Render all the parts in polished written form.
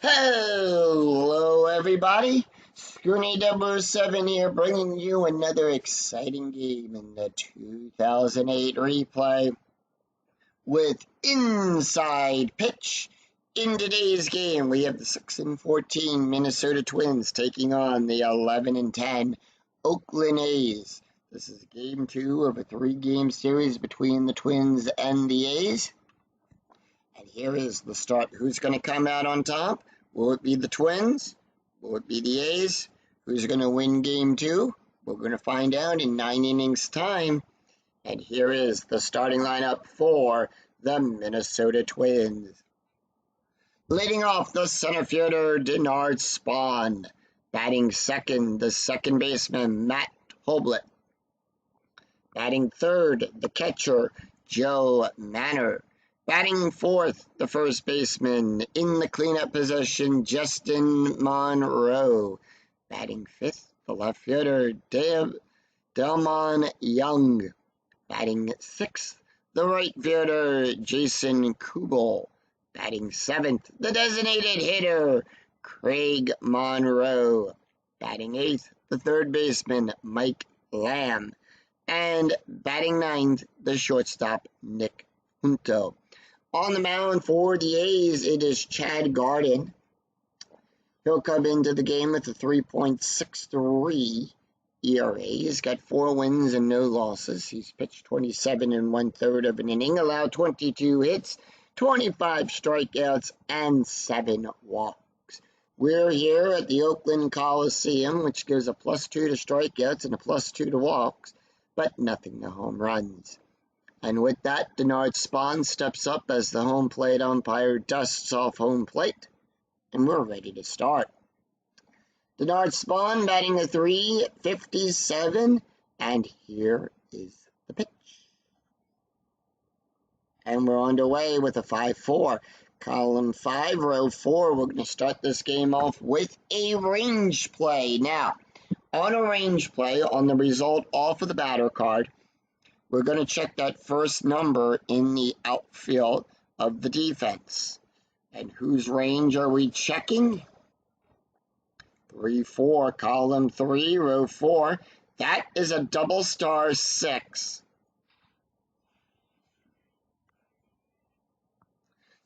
Hello, everybody. Scoony Double 7 here, bringing you another exciting game in the 2008 replay with Inside Pitch. In today's game, we have the 6-14 Minnesota Twins taking on the 11-10 Oakland A's. This is game 2 of a 3-game series between the Twins and the A's. And here is the start. Who's going to come out on top? Will it be the Twins? Will it be the A's? Who's going to win game 2? We're going to find out in 9 innings time. And here is the starting lineup for the Minnesota Twins. Leading off, the center fielder, Denard Spahn. Batting second, the second baseman, Matt Hoblet. Batting third, the catcher, Joe Manor. Batting fourth, the first baseman, in the cleanup position, Justin Monroe. Batting fifth, the left fielder, Delmon Young. Batting sixth, the right fielder, Jason Kubel. Batting seventh, the designated hitter, Craig Monroe. Batting eighth, the third baseman, Mike Lamb. And batting ninth, the shortstop, Nick Junto. On the mound for the A's, it is Chad Garden. He'll come into the game with a 3.63 ERA. He's got 4 wins and no losses. He's pitched 27 1/3 of an inning, allowed 22 hits, 25 strikeouts, and 7 walks. We're here at the Oakland Coliseum, which gives a +2 to strikeouts and a +2 to walks, but nothing to home runs. And with that, Denard Spahn steps up as the home plate umpire dusts off home plate, and we're ready to start. Denard Spahn batting a .357, and here is the pitch. And we're underway with a 5-4. Column 5, row 4, we're going to start this game off with a range play. Now, on a range play, on the result off of the batter card, we're going to check that first number in the outfield of the defense. And whose range are we checking? 3-4, column 3, row 4. That is a double star 6.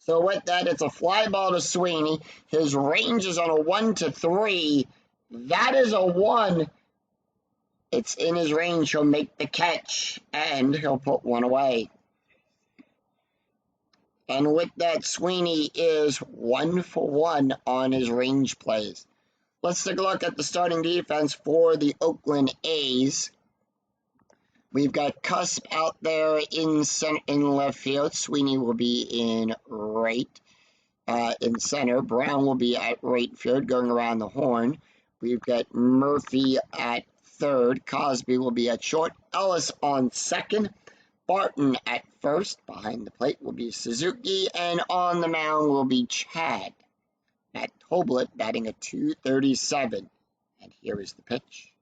So with that, it's a fly ball to Sweeney. His range is on a 1 to 3. That is a 1. It's in his range. He'll make the catch, and he'll put 1 away. And with that, Sweeney is 1 for 1 on his range plays. Let's take a look at the starting defense for the Oakland A's. We've got Cusp out there in left field. Sweeney will be in center. Brown will be at right field, going around the horn. We've got Murphy at third. Cosby will be at short. Ellis on second. Barton at first. Behind the plate will be Suzuki. And on the mound will be Chad. Matt Hoblet batting a .237. And here is the pitch.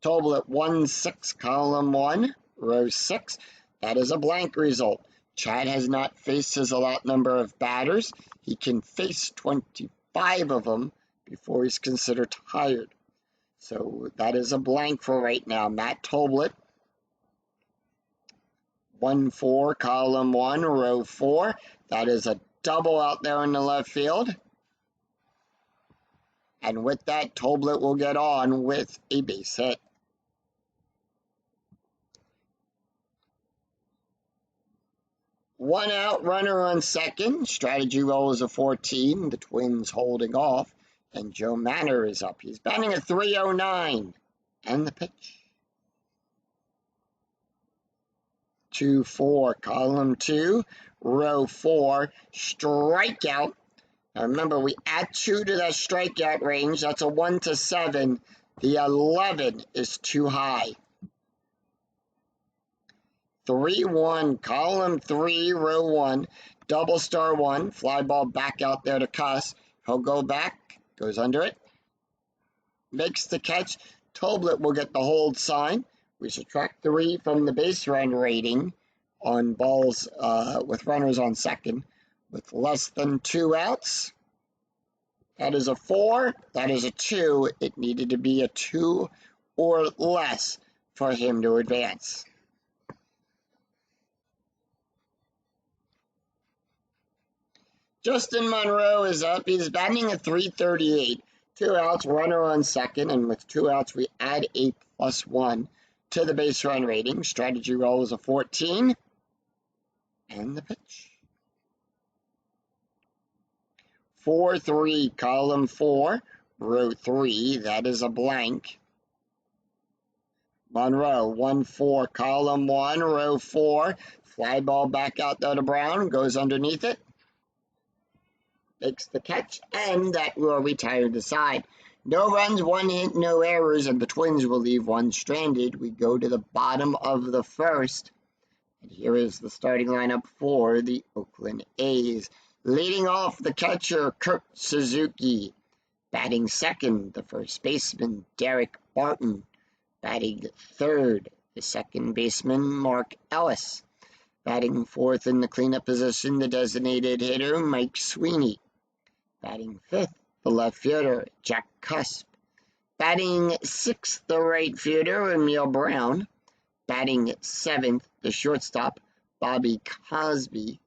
Toblet 1-6, column 1, row 6. That is a blank result. Chad has not faced his allotted number of batters. He can face 25 of them before he's considered tired. So that is a blank for right now. Matt Toblet, 1-4, column 1, row 4. That is a double out there in the left field. And with that, Toblet will get on with a base hit. One out, runner on second. Strategy roll is a 14. The Twins holding off. And Joe Manor is up. He's batting a .309. And the pitch. 2-4, column 2, row 4. Strikeout. Now remember, we add 2 to that strikeout range. That's a 1 to 7. The 11 is too high. 3-1, column 3, row 1. Double star 1. Fly ball back out there to Cuss. He'll go back. Goes under it. Makes the catch. Toblet will get the hold sign. We subtract 3 from the base run rating on balls with runners on second. with less than 2 outs. That is a 4. That is a 2. It needed to be a 2 or less for him to advance. Justin Monroe is up. He's batting a .338. 2 outs, runner on second, and with 2 outs, we add a +1 to the base run rating. Strategy roll is a 14. And the pitch. 4-3, column 4, row 3. That is a blank. Monroe, 1-4, column 1, row 4. Fly ball back out there to Brown, goes underneath it. Makes the catch, and that will retire the side. No runs, 1 hit, no errors, and the Twins will leave 1 stranded. We go to the bottom of the first, and here is the starting lineup for the Oakland A's. Leading off, the catcher, Kurt Suzuki. Batting second, the first baseman, Derek Barton. Batting third, the second baseman, Mark Ellis. Batting fourth in the cleanup position, the designated hitter, Mike Sweeney. Batting fifth, the left fielder, Jack Cusp. Batting sixth, the right fielder, Emil Brown. Batting seventh, the shortstop, Bobby Cosby.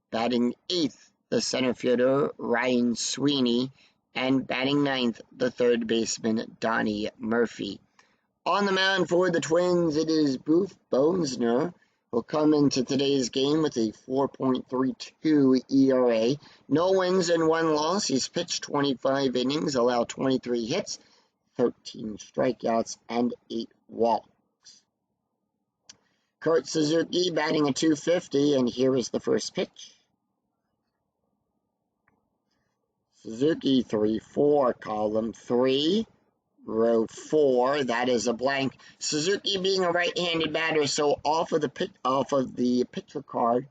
Batting eighth, the center fielder, Ryan Sweeney. And batting ninth, the third baseman, Donnie Murphy. On the mound for the Twins, it is Booth Bonesner, will come into today's game with a 4.32 ERA. No wins and 1 loss. He's pitched 25 innings, allowed 23 hits, 13 strikeouts, and 8 walks. Kurt Suzuki batting a .250, and here is the first pitch. Suzuki, 3-4, column 3. Row 4, that is a blank. Suzuki being a right-handed batter, so off of the pitcher card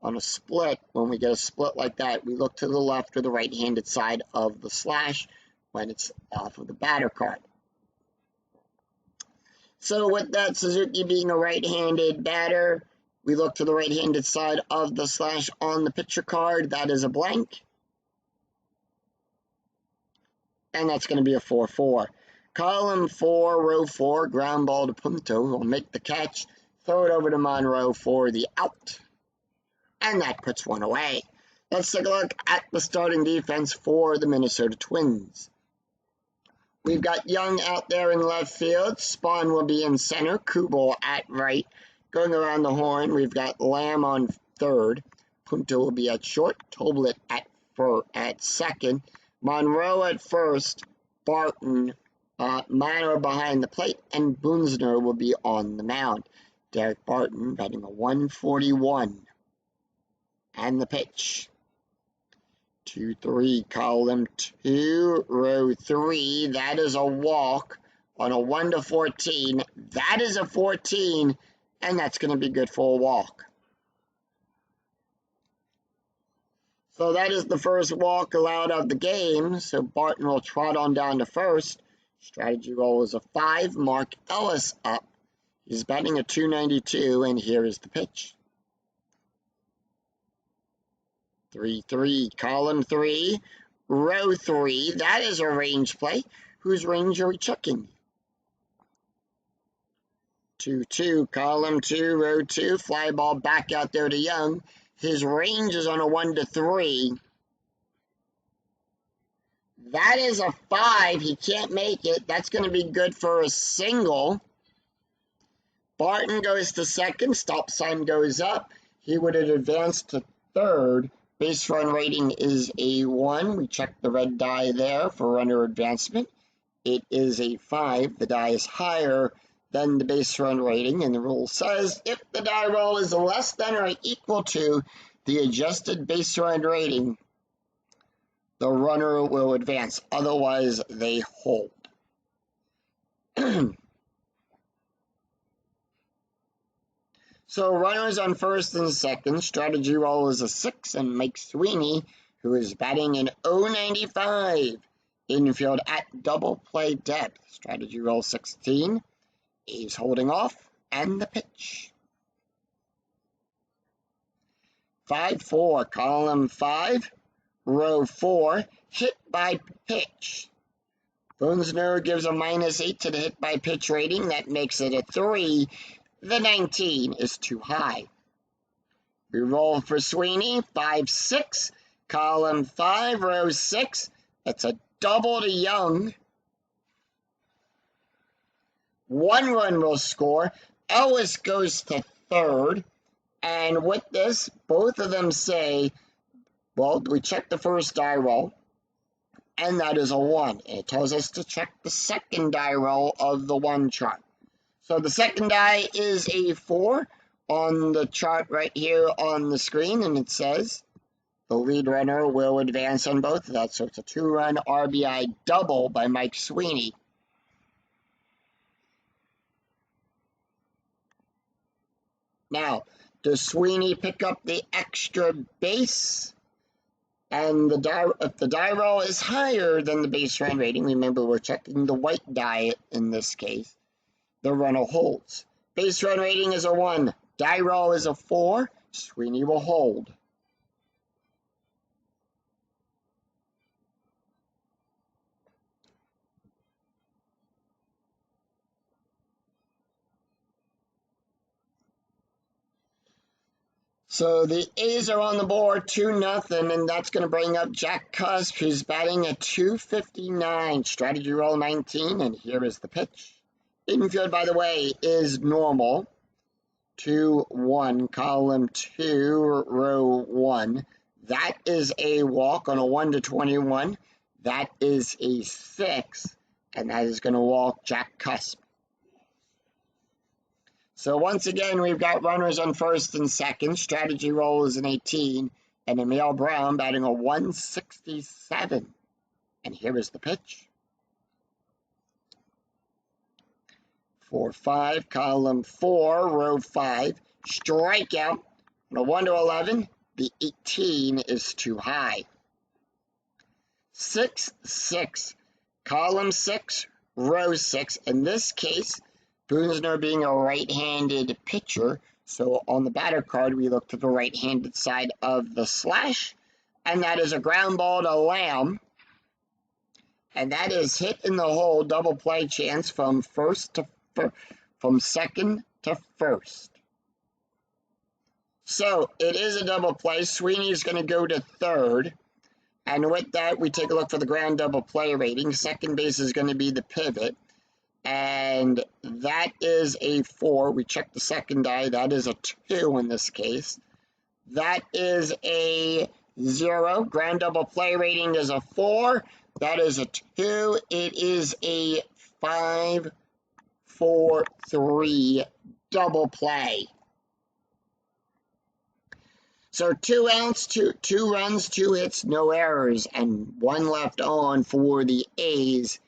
on a split, when we get a split like that, we look to the left or the right-handed side of the slash when it's off of the batter card. So with that, Suzuki being a right-handed batter, we look to the right-handed side of the slash on the pitcher card. That is a blank. And that's going to be a 4-4. Column 4, row 4, ground ball to Punto. Will make the catch. Throw it over to Monroe for the out. And that puts 1 away. Let's take a look at the starting defense for the Minnesota Twins. We've got Young out there in left field. Spawn will be in center. Kubel at right. Going around the horn, we've got Lamb on third. Punto will be at short. Toblet at second. Monroe at first. Barton, Minor behind the plate, and Boonsner will be on the mound. Derek Barton batting a 141. And the pitch. 2-3, column 2, row 3. That is a walk on a 1-14. That is a 14, and that's going to be good for a walk. So that is the first walk allowed of the game. So Barton will trot on down to first. Strategy roll is a 5. Mark Ellis up. He's batting a .292, and here is the pitch. 3-3, column 3, row 3. That is a range play. Whose range are we checking? 2-2, column 2, row 2. Fly ball back out there to Young. His range is on a 1-3. That is a 5. He can't make it. That's going to be good for a single. Barton goes to second. Stop sign goes up. He would have advanced to third. Base run rating is a 1. We check the red die there for runner advancement. It is a 5. The die is higher than the base run rating, and the rule says if the die roll is less than or equal to the adjusted base run rating, the runner will advance. Otherwise, they hold. So runners on first and second. Strategy roll is a 6, and Mike Sweeney, who is batting an .095. Infield at double play depth. Strategy roll 16. He's holding off, and the pitch. 5-4, column 5, row 4, hit by pitch. Boonsner gives a -8 to the hit by pitch rating. That makes it a 3. The 19 is too high. We roll for Sweeney. 5-6, column 5, row 6. That's a double to Young. 1 run will score. Ellis goes to third. And with this, both of them say, well, we check the first die roll, and that is a 1. It tells us to check the second die roll of the 1 chart. So the second die is a 4 on the chart right here on the screen, and it says the lead runner will advance on both of that. So it's a 2-run RBI double by Mike Sweeney. Now, does Sweeney pick up the extra base? And if the die roll is higher than the base run rating, remember we're checking the white die in this case, the runner holds. Base run rating is a 1. Die roll is a 4. Sweeney will hold. So the A's are on the board 2-0, and that's going to bring up Jack Cusp, who's batting at .259, strategy roll 19, and here is the pitch. Infield, by the way, is normal. 2-1, column 2, row 1. That is a walk on a 1-21. That is a 6, and that is going to walk Jack Cusp. So once again, we've got runners on first and second. Strategy roll is an 18, and Emil Brown batting a 167. And here is the pitch. 4-5, column 4, row 5. Strikeout on a 1-11. The 18 is too high. 6-6, column 6, row 6. In this case, Boonsner being a right-handed pitcher, so on the batter card, we look to the right-handed side of the slash, and that is a ground ball to Lamb, and that is hit in the hole, double play chance from second to first. So it is a double play. Sweeney's going to go to third, and with that, we take a look for the ground double play rating. Second base is going to be the pivot. And that is a 4. We check the second die. That is a 2 in this case. That is a 0. Ground double play rating is a 4. That is a 2. It is a 5-4-3 double play. So 2 outs, 2 runs, 2 hits, no errors, and 1 left on for the A's.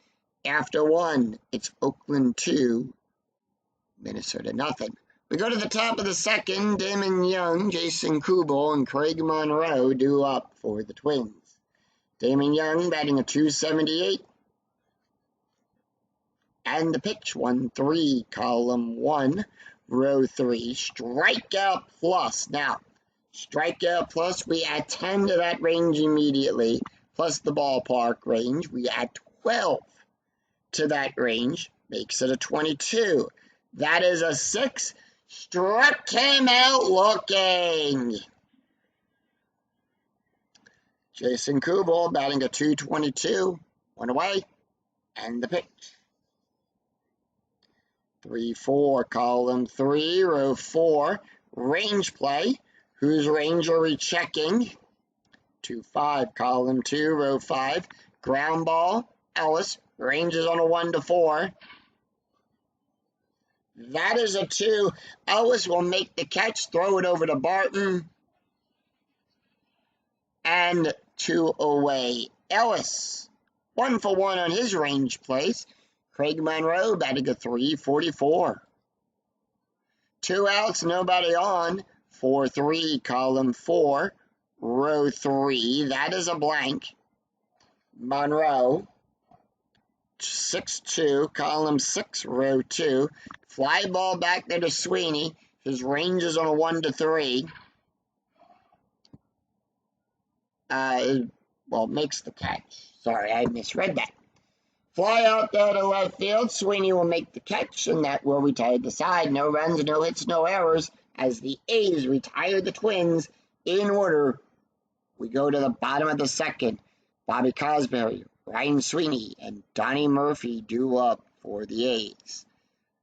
After 1, it's Oakland 2, Minnesota nothing. We go to the top of the second. Damon Young, Jason Kubel, and Craig Monroe due up for the Twins. Damon Young batting a .278. And the pitch, 1-3, column 1, row 3. Strikeout plus. Now, strikeout plus, we add 10 to that range immediately, plus the ballpark range. We add 12 to that range, makes it a 22. That is a 6. Struck him out looking. Jason Kubel batting a .222. 1 away. And the pitch. 3-4, column 3, row 4. Range play. Whose range are we checking? 2-5, column 2, row 5. Ground ball. Ellis. Ranges on a 1-4. That is a 2. Ellis will make the catch, throw it over to Barton. And 2 away. Ellis, 1 for 1 on his range plays. Craig Monroe batting a .344. 2 outs, nobody on. 4-3, column 4, row 3. That is a blank. Monroe. 6-2, column 6, row 2. Fly ball back there to Sweeney. His range is on a 1-3. makes the catch. Sorry, I misread that. Fly out there to left field. Sweeney will make the catch, and that will retire the side. No runs, no hits, no errors. As the A's retire the Twins in order, we go to the bottom of the second. Bobby Cosberry, Ryan Sweeney, and Donnie Murphy due up for the A's.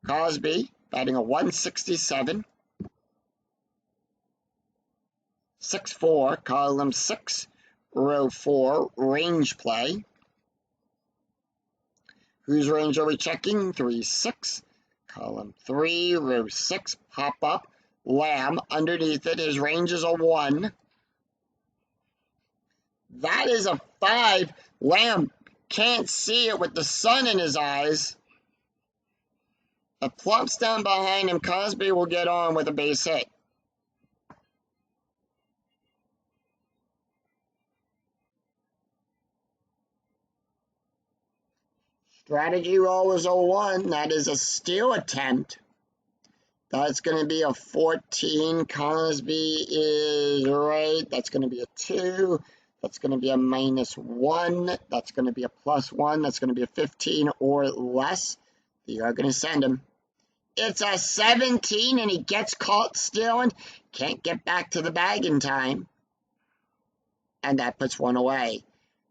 Cosby batting a 167. 6-4, column 6, row 4, range play. Whose range are we checking? 3-6, column 3, row 6, pop up. Lamb, underneath it, his range is a 1. That is a 5. Lamb can't see it with the sun in his eyes. It plumps down behind him. Cosby will get on with a base hit. Strategy roll is a 1. That is a steal attempt. That's going to be a 14. Cosby is right. That's going to be a 2. That's going to be a -1. That's going to be a +1. That's going to be a 15 or less. You are going to send him. It's a 17, and he gets caught stealing. Can't get back to the bag in time. And that puts one away.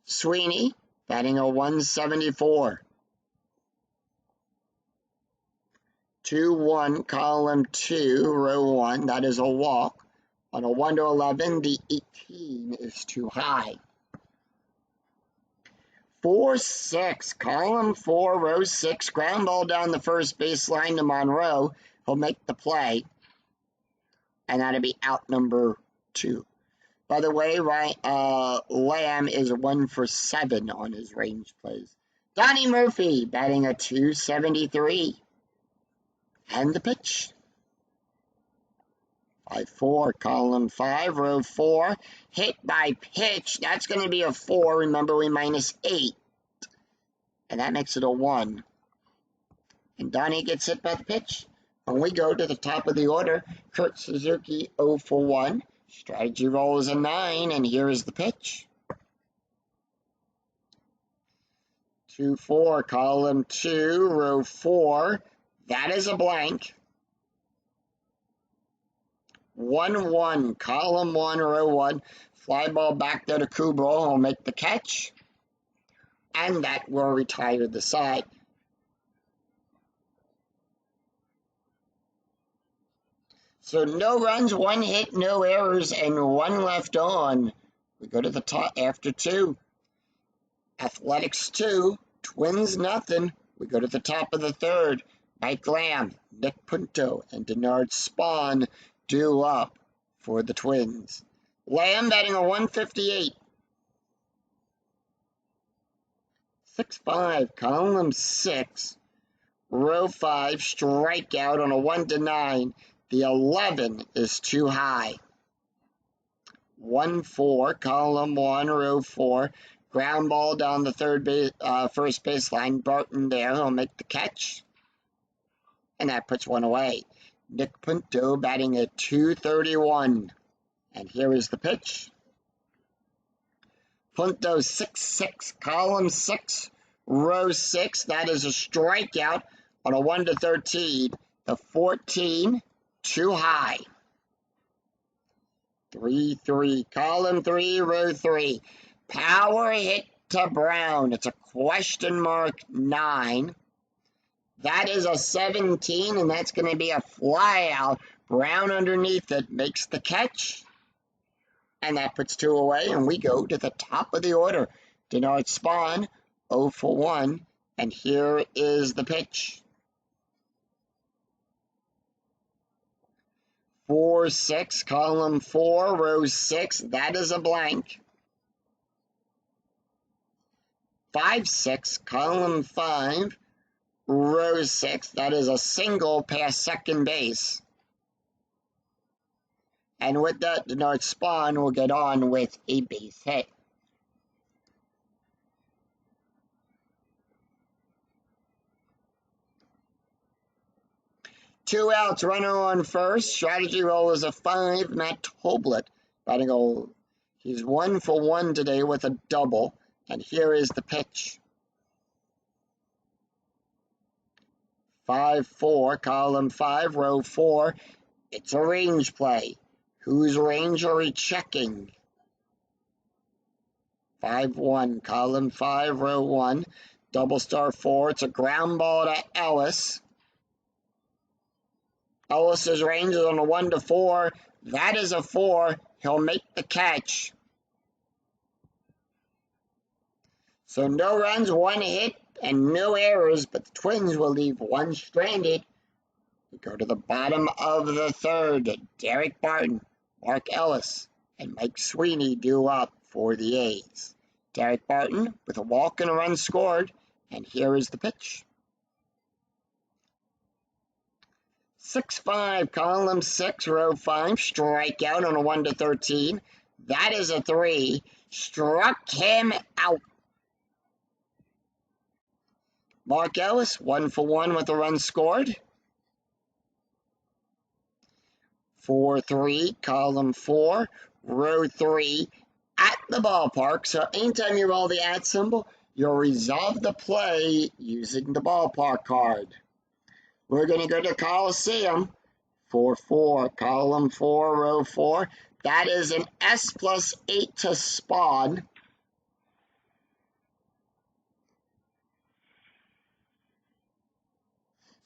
Sweeney batting a 174. 2-1, column 2, row 1. That is a walk. On a 1 to 11, the 18 is too high. 4-6, column 4, row 6. Ground ball down the first baseline to Monroe. He'll make the play. And that'll be out number 2. By the way, Lamb is 1 for 7 on his range plays. Donnie Murphy batting a 273. And the pitch. 5-4, column 5, row 4. Hit by pitch. That's going to be a 4. Remember, we -8. And that makes it a 1. And Donnie gets hit by the pitch. When we go to the top of the order, Kurt Suzuki 0 for 1. Strategy roll is a 9, and here is the pitch. 2-4, column 2, row 4. That is a blank. 1-1, column 1, row 1. Fly ball back there to Kubel. He'll make the catch. And that will retire the side. So no runs, 1 hit, no errors, and 1 left on. We go to the top after 2. Athletics 2, Twins nothing. We go to the top of the 3rd. Mike Lamb, Nick Punto, and Denard Spahn due up for the Twins. Lamb batting a 158. 6-5, column 6, row 5, strikeout on a 1 to 9. The 11 is too high. 1-4, column 1, row 4. Ground ball down the first baseline. Barton there. He'll make the catch. And that puts 1 away. Nick Punto batting at 231. And here is the pitch. Punto 6-6, column 6, row 6. That is a strikeout on a 1 to 13. The 14, too high. 3-3, column 3, row 3. Power hit to Brown. It's a question mark 9. That is a 17, and that's going to be a fly out. Brown underneath it makes the catch. And that puts 2 away, and we go to the top of the order. Denard Spahn, 0 for 1, and here is the pitch. 4-6, column 4, row 6. That is a blank. 5-6, column 5, row 6. That is a single past second base. And with that, Denard Spahn will get on with a base hit. Two outs, runner on first. Strategy roll is a 5. Matt Toblet batting He's 1 for 1 today with a double, and here is the pitch. 5-4, column 5, row 4. It's a range play. Whose range are we checking? 5-1, column 5, row 1. Double star 4. It's a ground ball to Ellis. Ellis's range is on a 1 to 4. That is a 4. He'll make the catch. So no runs, 1 hit, and no errors, but the Twins will leave 1 stranded. We go to the bottom of the 3rd. Derek Barton, Mark Ellis, and Mike Sweeney due up for the A's. Derek Barton with a walk and a run scored, and here is the pitch. 6-5, column 6, row 5, strikeout on a 1 to 13. That is a 3. Struck him out. Mark Ellis, 1 for 1 with a run scored. 4-3, column 4, row 3, at the ballpark. So anytime you roll the at symbol, you'll resolve the play using the ballpark card. We're going to go to Coliseum. 4-4, column 4, row 4. That is an S+8 to spawn.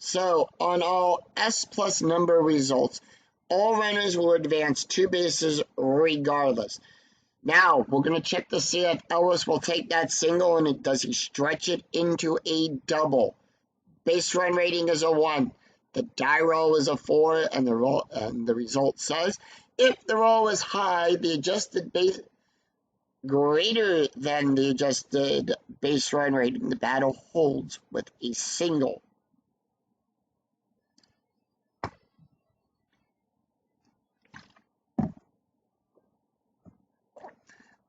So on all S plus number results, all runners will advance 2 bases regardless. Now, we're going to check to see if Ellis will take that single and does he stretch it into a double. Base run rating is a 1. The die roll is a 4, and the result says if the roll is high, the adjusted base greater than the adjusted base run rating, the batter holds with a single.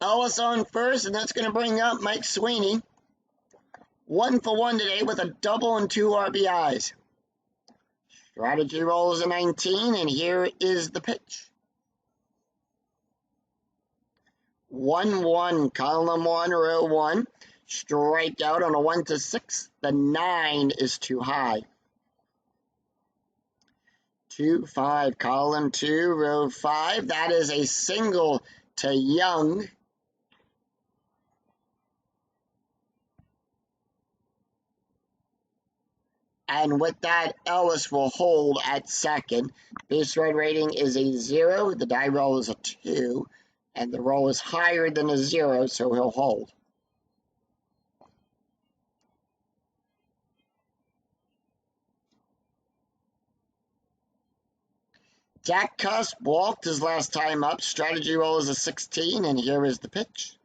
Ellis on first, and that's going to bring up Mike Sweeney. 1 for 1 today with a double and 2 RBIs. Strategy roll is a 19, and here is the pitch. 1-1, column 1, row 1. Strikeout on a 1 to 6. The 9 is too high. 2-5, column 2, row 5. That is a single to Young. And with that, Ellis will hold at second. Base run rating is a 0. The die roll is a 2. And the roll is higher than a 0, so he'll hold. Jack Cusp walked his last time up. Strategy roll is a 16, and here is the pitch.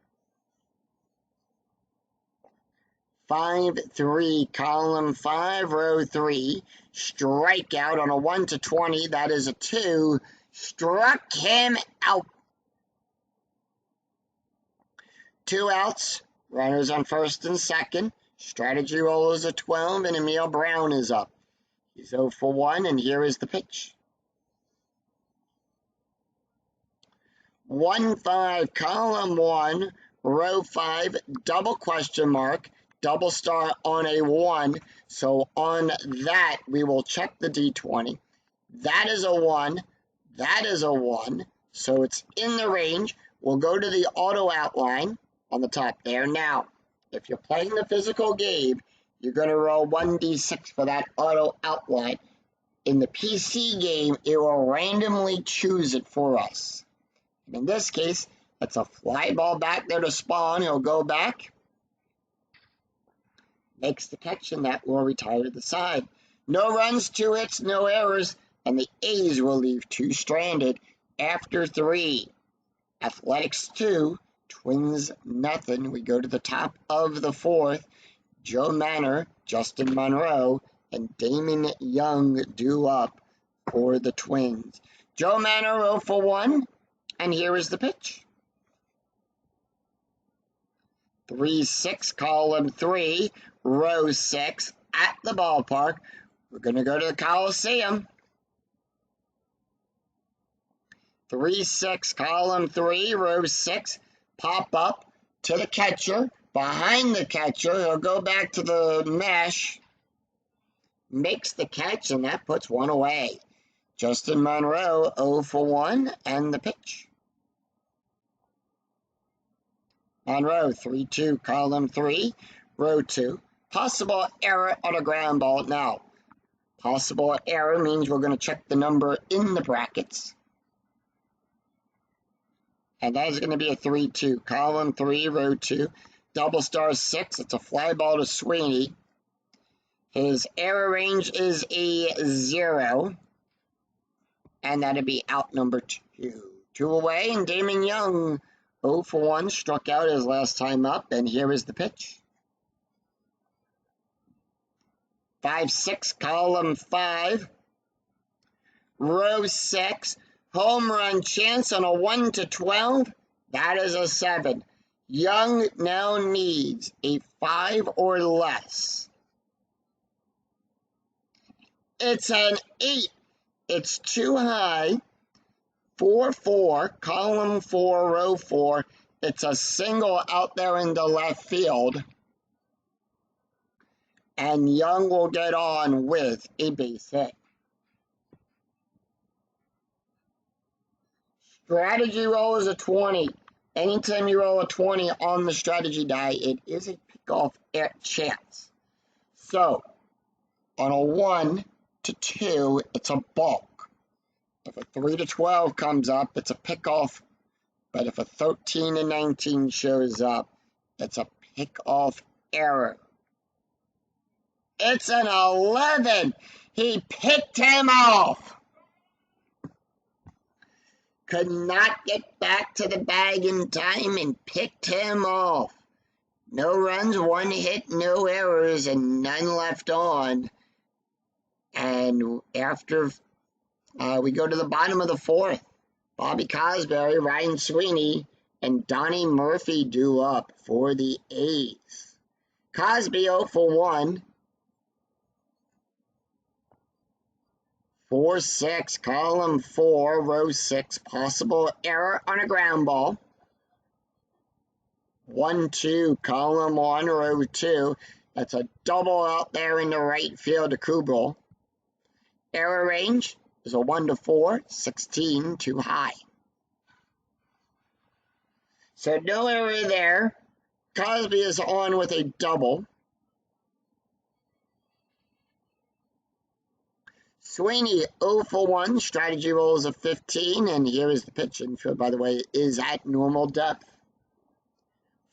5-3, column 5, row 3. Strikeout on a 1 to 20. That is a 2. Struck him out. 2 outs. Runners on first and second. Strategy roll is a 12, and Emil Brown is up. He's 0 for 1, and here is the pitch. 1-5, column 1, row 5, double question mark. Double star on a 1, so on that, we will check the D20. That is a 1, that is a 1, so it's in the range. We'll go to the auto outline on the top there. Now, if you're playing the physical game, you're going to roll 1d6 for that auto outline. In the PC game, it will randomly choose it for us. And in this case, it's a fly ball back there to spawn. He'll go back. Makes the catch, and that will retire to the side. No runs, 2 hits, no errors, and the A's will leave 2 stranded after 3. Athletics 2, Twins nothing. We go to the top of the 4th. Joe Manor, Justin Monroe, and Damon Young due up for the Twins. Joe Manor 0 for 1, and here is the pitch. 3-6, column 3, row 6, at the ballpark. We're going to go to the Coliseum. 3-6, column 3, row 6, pop up to the catcher, behind the catcher, he'll go back to the mesh, makes the catch, and that puts one away. Justin Monroe, 0 for 1, and the pitch. Monroe, 3-2, column 3, row 2. Possible error on a ground ball. Now, possible error means we're going to check the number in the brackets. And that is going to be a 3-2, column 3, row 2. Double star 6, it's a fly ball to Sweeney. His error range is a 0. And that'd be out number 2. 2 away, and Damon Young, 0 for 1, struck out his last time up, and here is the pitch. 5-6, column 5, row 6, home run chance on a 1-12, that is a 7. Young now needs a 5 or less. It's an 8. It's too high. 4-4, column 4, row 4. It's a single out there in the left field. And Young will get on with a base hit. Strategy roll is a 20. Anytime you roll a 20 on the strategy die, it is a pickoff chance. So, on a 1-2, it's a balk. If a 3-12 comes up, it's a pickoff. But if a 13-19 shows up, it's a pickoff error. It's an 11. He picked him off. Could not get back to the bag in time and picked him off. No runs, 1 hit, no errors, and none left on. And after we go to the bottom of the 4th, Bobby Cosberry, Ryan Sweeney, and Donnie Murphy due up for the A's. Cosby 0 for 1. 4-6, column 4, row 6, possible error on a ground ball. 1-2, column 1, row 2, that's a double out there in the right field to Kubel. Error range is a 1-4, 16, too high. So no error there. Cosby is on with a double. Sweeney 0 for 1, strategy rolls of 15, and here is the pitch. Infield, by the way, is at normal depth.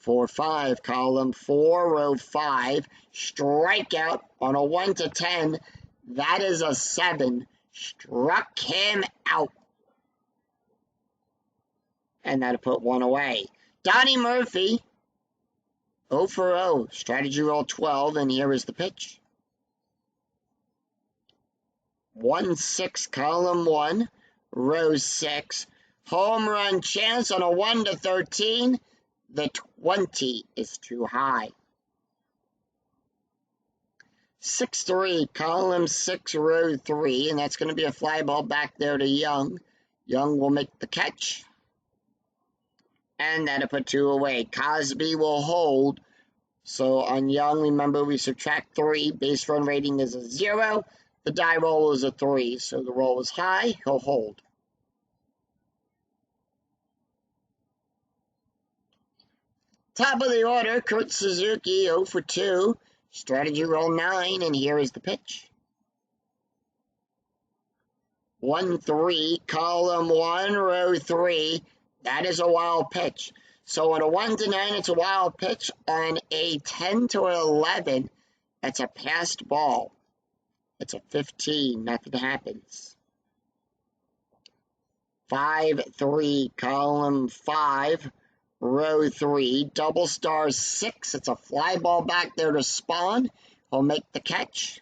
4-5, column 4, row 5, strikeout on a 1-10. That is a 7. Struck him out. And that'll put 1 away. Donnie Murphy 0 for 0, strategy roll 12, and here is the pitch. 1-6, column 1, row 6. Home run chance on a 1-13. The 20 is too high. 6-3, column 6, row 3. And that's going to be a fly ball back there to Young. Young will make the catch. And that'll put 2 away. Cosby will hold. So on Young, remember we subtract 3. Base run rating is a 0. The die roll is a 3, so the roll is high, he'll hold. Top of the order, Kurt Suzuki, 0 for 2, strategy roll 9, and here is the pitch. 1-3, column 1, row 3, that is a wild pitch. So on a 1-9, it's a wild pitch. On a 10-11, that's a passed ball. It's a 15, nothing happens. 5-3, column 5, row 3, double star 6. It's a fly ball back there to Spawn. He'll make the catch.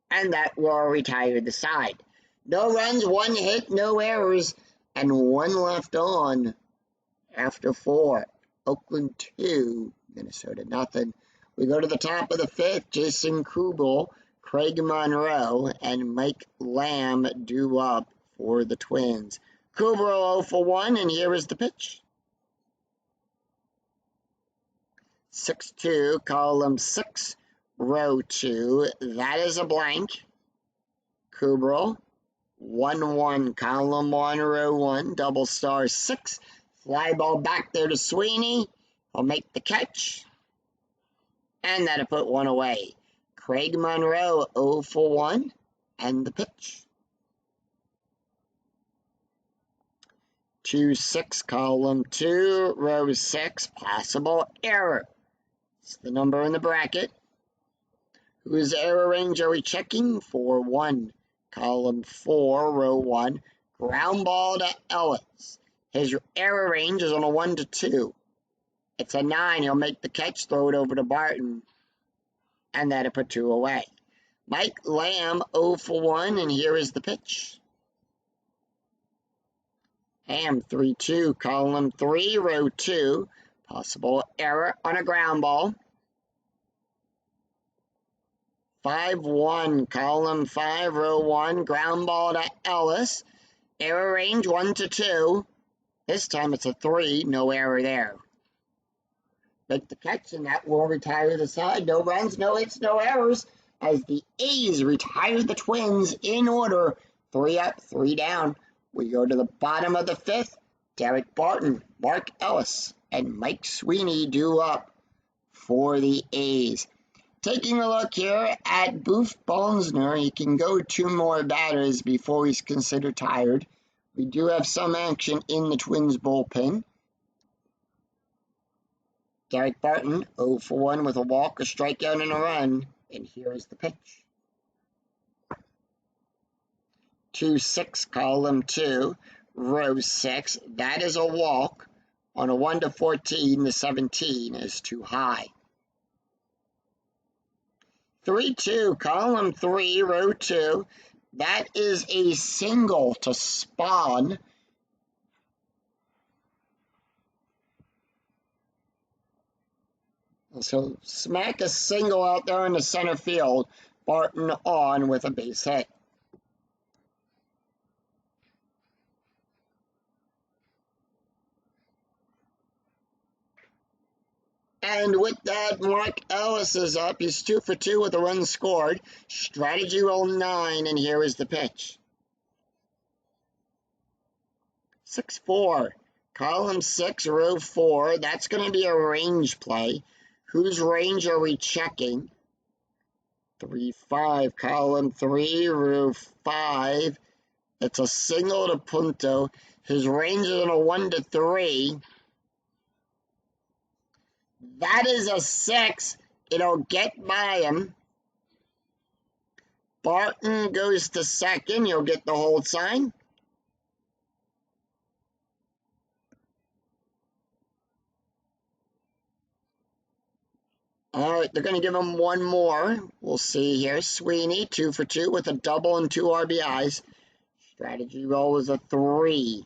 And that will retire the side. No runs, 1 hit, no errors, and 1 left on after 4. Oakland 2, Minnesota nothing. We go to the top of the 5th, Jason Kubel, Craig Monroe, and Mike Lamb due up for the Twins. Kubro 0 for 1, and here is the pitch. 6-2, column 6, row 2. That is a blank. Kubro 1-1, column 1, row 1, double star 6. Fly ball back there to Sweeney. He'll make the catch. And that'll put one away. Craig Monroe 0 for 1, and the pitch. 2-6, column 2, row 6, possible error. It's the number in the bracket. Whose error range are we checking? 4-1, column 4, row 1, ground ball to Ellis. His error range is on a 1-2. It's a 9. He'll make the catch, throw it over to Barton, and that'll put 2 away. Mike Lamb 0 for 1, and here is the pitch. Ham 3-2, column 3, row 2, possible error on a ground ball. 5-1, column 5, row 1, ground ball to Ellis. Error range 1-2. This time it's a 3, no error there. Make the catch, and that will retire the side. No runs, no hits, no errors, as the A's retire the Twins in order. 3 up, 3 down. We go to the bottom of the 5th. Derek Barton, Mark Ellis, and Mike Sweeney due up for the A's. Taking a look here at Boof Bonsner, he can go 2 more batters before he's considered tired. We do have some action in the Twins bullpen. Derek Barton, 0 for 1 with a walk, a strikeout, and a run. And here is the pitch. 2-6, column 2, row 6. That is a walk. On a 1-14, the 17 is too high. 3-2, column 3, row 2. That is a single to Spawn. So smack a single out there in the center field. Barton on with a base hit. And with that, Mark Ellis is up. He's 2 for 2 with a run scored. Strategy roll 9, and here is the pitch. 6-4, column 6, row 4. That's going to be a range play. Whose range are we checking? 3-5, column 3, row 5. It's a single to Punto. His range is on a 1-3. That is a 6. It'll get by him. Barton goes to second. You'll get the hold sign. All right, they're going to give him one more. We'll see here. Sweeney, 2 for 2 with a double and 2 RBIs. Strategy roll is a 3.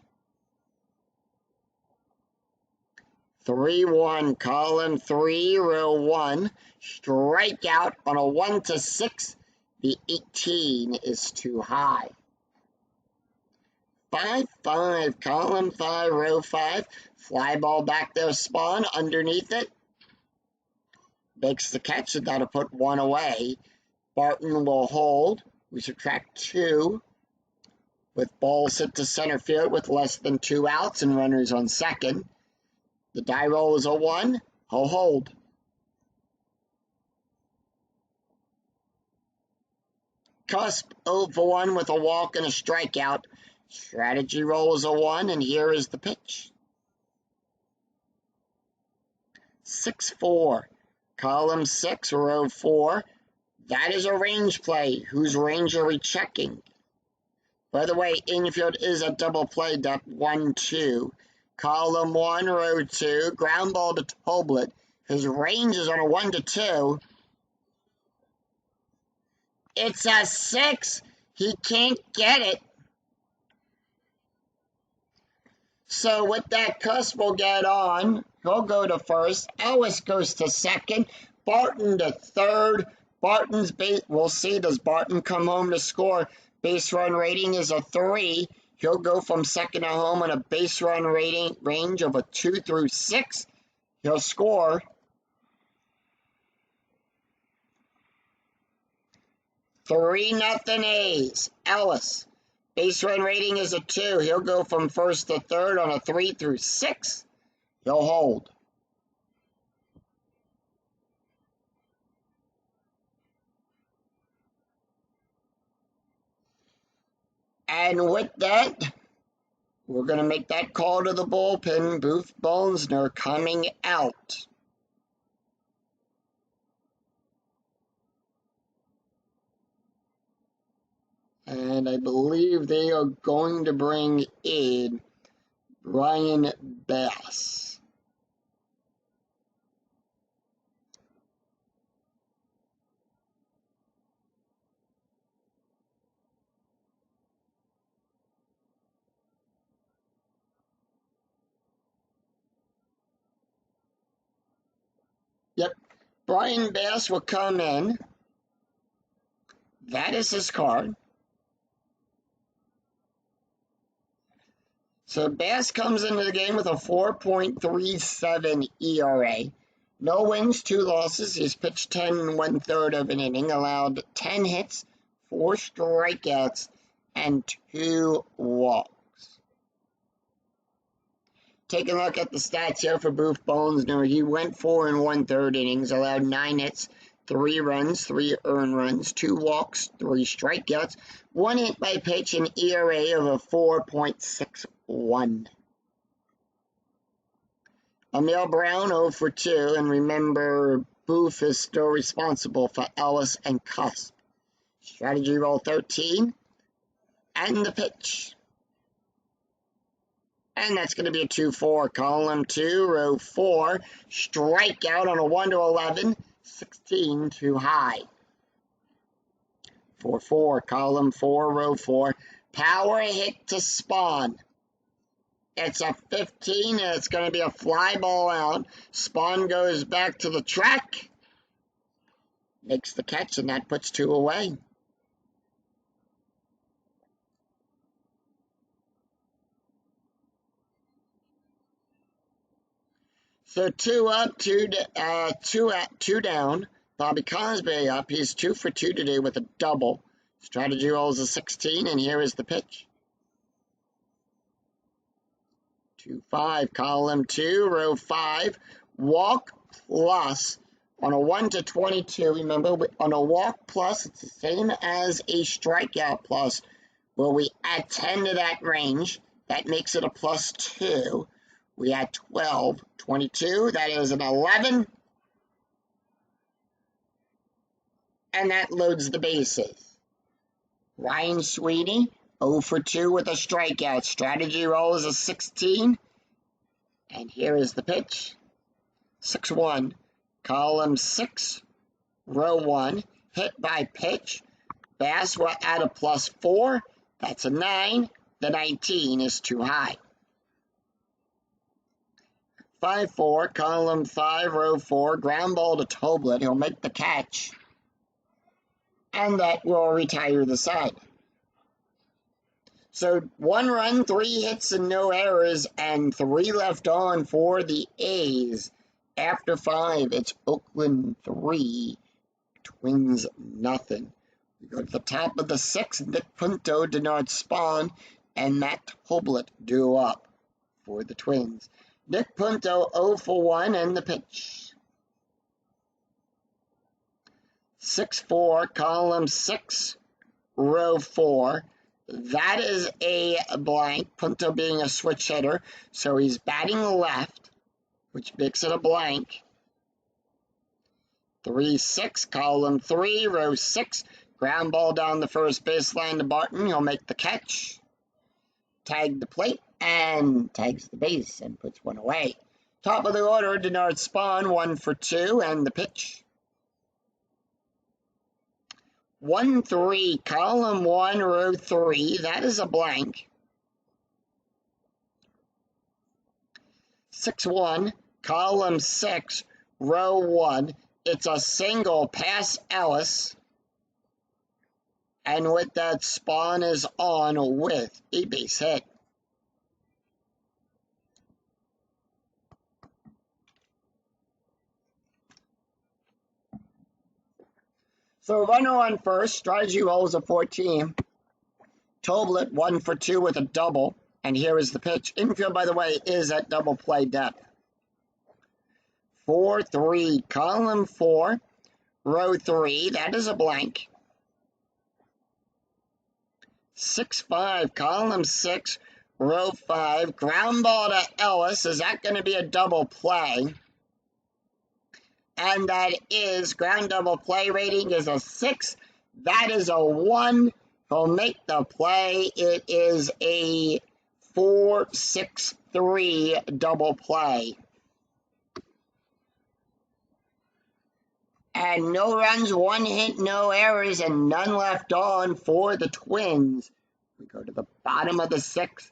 3-1, column 3, row 1. Strikeout on a 1-6. The 18 is too high. 5-5, column 5, row 5. Fly ball back there, Spawn underneath it. Makes the catch, and that'll put 1 away. Barton will hold. We subtract 2. With balls hit to center field with less than 2 outs and runners on second. The die roll is a 1. He'll hold. Cusp 0 for 1 with a walk and a strikeout. Strategy roll is a 1, and here is the pitch. 6-4, column 6, row 4. That is a range play. Whose range are we checking? By the way, infield is a double play, 1-2. Column 1, row 2, ground ball to Toblet. His range is on a 1-2. It's a 6. He can't get it. So with that, Cusp will get on. He'll go to first. Ellis goes to second. Barton to third. Barton's base. We'll see. Does Barton come home to score? Base run rating is a 3. He'll go from second to home on a base run rating range of a 2 through 6. He'll score 3-0 A's. Ellis. Base run rating is a 2. He'll go from first to third on a 3 through 6. He'll hold. And with that, we're going to make that call to the bullpen. Booth Bolsner coming out. And I believe they are going to bring in Brian Bass. Yep, Brian Bass will come in. That is his card. So Bass comes into the game with a 4.37 ERA. No wins, 2 losses. He's pitched 10 1/3 of an inning, allowed 10 hits, 4 strikeouts, and 2 walks. Taking a look at the stats here for Booth Bolsner, he went 4 1/3 innings, allowed 9 hits, 3 runs, 3 earned runs, 2 walks, 3 strikeouts, 1 hit by pitch, an ERA of a 4.61. Emil Brown 0 for 2, and remember, Booth is still responsible for Ellis and Cusp. Strategy roll 13, and the pitch. And that's going to be a 2-4. Column 2, row 4. Strikeout on a 1-11. 16 too high. 4-4. Column 4, row 4. Power hit to Spawn. It's a 15, and it's going to be a fly ball out. Spawn goes back to the track. Makes the catch, and that puts 2 away. So 2 up, 2 down. Bobby Cosby up. He's 2 for 2 today with a double. Strategy rolls a 16, and here is the pitch. 2-5, column 2, row 5. Walk plus on a 1-22. Remember, on a walk plus, it's the same as a strikeout plus. Well, we add 10 to that range. That makes it a +2. We had 12, 22, that is an 11, and that loads the bases. Ryan Sweeney, 0 for 2 with a strikeout. Strategy roll is a 16, and here is the pitch. 6-1, column 6, row 1, hit by pitch. Bass will add a +4, that's a 9, the 19 is too high. 5-4, column 5, row 4, ground ball to Toblet. He'll make the catch, and that will retire the side. So 1 run, 3 hits, and no errors, and 3 left on for the A's. After 5, it's Oakland 3, Twins nothing. We go to the top of the 6th. Nick Punto, Denard Spawn, and Matt Toblet due up for the Twins. Nick Punto 0 for 1, and the pitch. 6-4, column 6, row 4. That is a blank, Punto being a switch hitter, so he's batting left, which makes it a blank. 3-6, column 3, row 6. Ground ball down the first baseline to Barton. He'll make the catch. Tag the plate. And tags the base and puts 1 away. Top of the order, Denard Spawn, 1 for 2, and the pitch. 1-3, column 1, row 3. That is a blank. 6-1, column 6, row 1. It's a single past Ellis. And with that, Spawn is on with a base hit. So runner on first, strategy rolls a 14. Toblet 1 for 2 with a double. And here is the pitch. Infield, by the way, is at double play depth. 4-3, column 4, row 3. That is a blank. 6-5, column 6, row 5. Ground ball to Ellis. Is that going to be a double play? And that is, ground double play rating is a 6. That is a 1. He'll make the play. It is a 4-6-3 double play. And no runs, 1 hit, no errors, and none left on for the Twins. We go to the bottom of the 6th.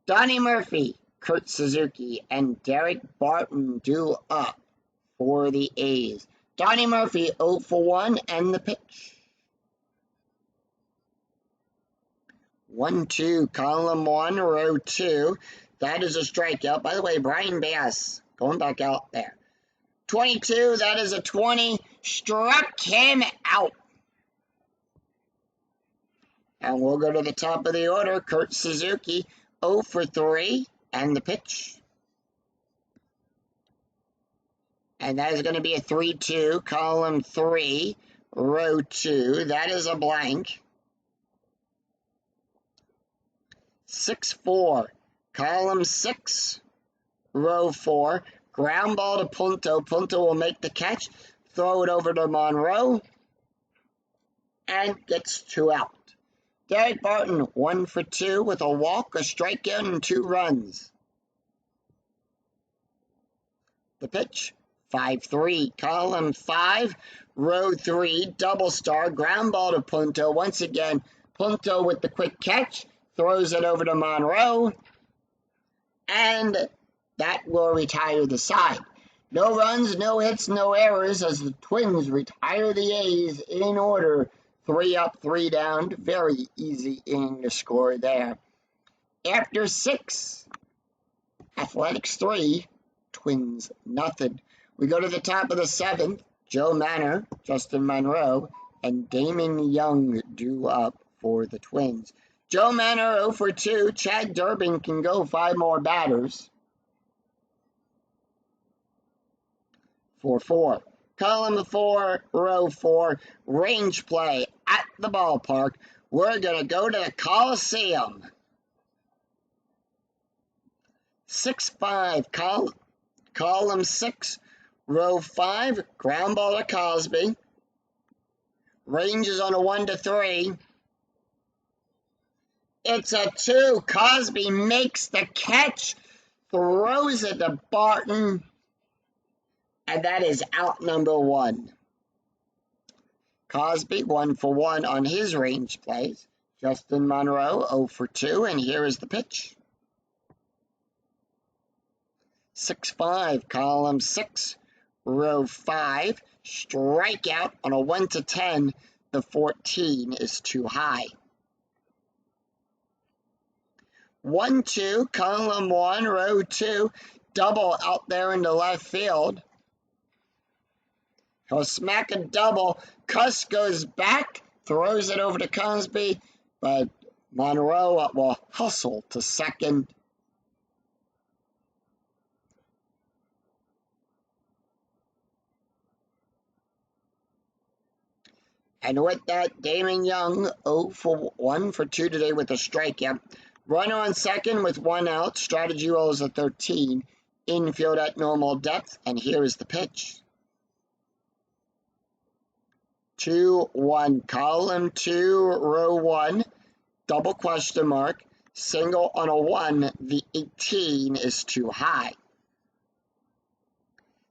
Donnie Murphy, Kurt Suzuki, and Derek Barton due up for the A's. Donnie Murphy 0 for 1 and the pitch. 1-2, column 1, row 2. That is a strikeout. By the way, Brian Bass going back out there. 22, that is a 20. Struck him out. And we'll go to the top of the order. Kurt Suzuki 0 for 3 and the pitch. And that is going to be a 3-2, column 3, row 2. That is a blank. 6-4, column 6, row 4. Ground ball to Punto. Punto will make the catch, throw it over to Monroe, and gets 2 out. Derek Barton 1 for 2 with a walk, a strikeout, and 2 runs. The pitch. 5-3, column 5, row 3, double star, ground ball to Punto. Once again, Punto with the quick catch, throws it over to Monroe, and that will retire the side. No runs, no hits, no errors as the Twins retire the A's in order. 3 up, 3 down. Very easy inning to score there. After 6, Athletics 3, Twins nothing. We go to the top of the 7th. Joe Manor, Justin Monroe, and Damon Young due up for the Twins. Joe Manor 0 for 2. Chad Durbin can go 5 more batters. 4-4. Column 4, row 4. Range play at the ballpark. We're going to go to the Coliseum. 6-5. Column 6. Row 5, ground ball to Cosby. Range is on a 1-3. It's a 2. Cosby makes the catch, throws it to Barton, and that is out number 1. Cosby 1 for 1 on his range plays. Justin Monroe 0 for 2, and here is the pitch. 6-5, column 6. Row 5, strikeout on a 1-10. The 14 is too high. 1-2, column 1, row 2, double out there into left field. He'll smack a double. Cuss goes back, throws it over to Cosby, but Monroe will hustle to second. And with that, Damon Young 0 for 1 for 2 today with a strikeout. Runner on second with 1 out. Strategy rolls a 13. Infield at normal depth. And here is the pitch. 2-1. Column 2, row 1. Double question mark. Single on a 1. The 18 is too high.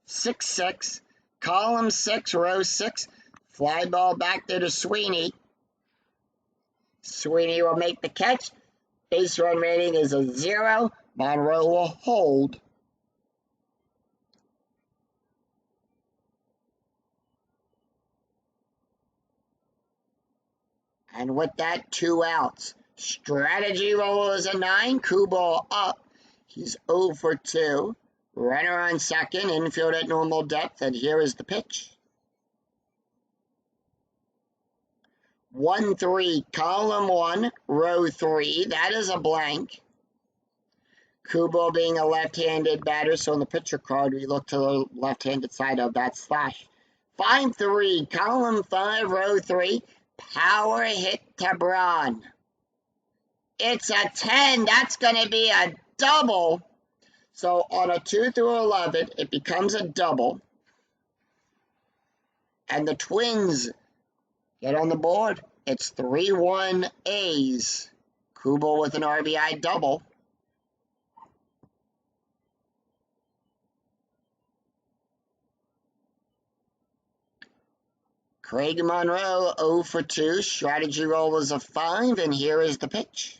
6-6. Column 6, row 6. Fly ball back there to Sweeney. Sweeney will make the catch. Base run rating is a 0. Monroe will hold. And with that, 2 outs. Strategy roll is a 9. Kubel up. He's 0 for 2. Runner on second. Infield at normal depth. And here is the pitch. 1-3. Column 1. Row 3. That is a blank. Kubel being a left-handed batter, so on the pitcher card, we look to the left-handed side of that slash. 5-3. Column 5. Row 3. Power hit to Braun. It's a 10. That's going to be a double. So on a 2 through 11, it becomes a double. And the Twins get on the board. It's 3-1 A's. Kubel with an RBI double. Craig Monroe, 0 for 2. Strategy roll is a 5, and here is the pitch.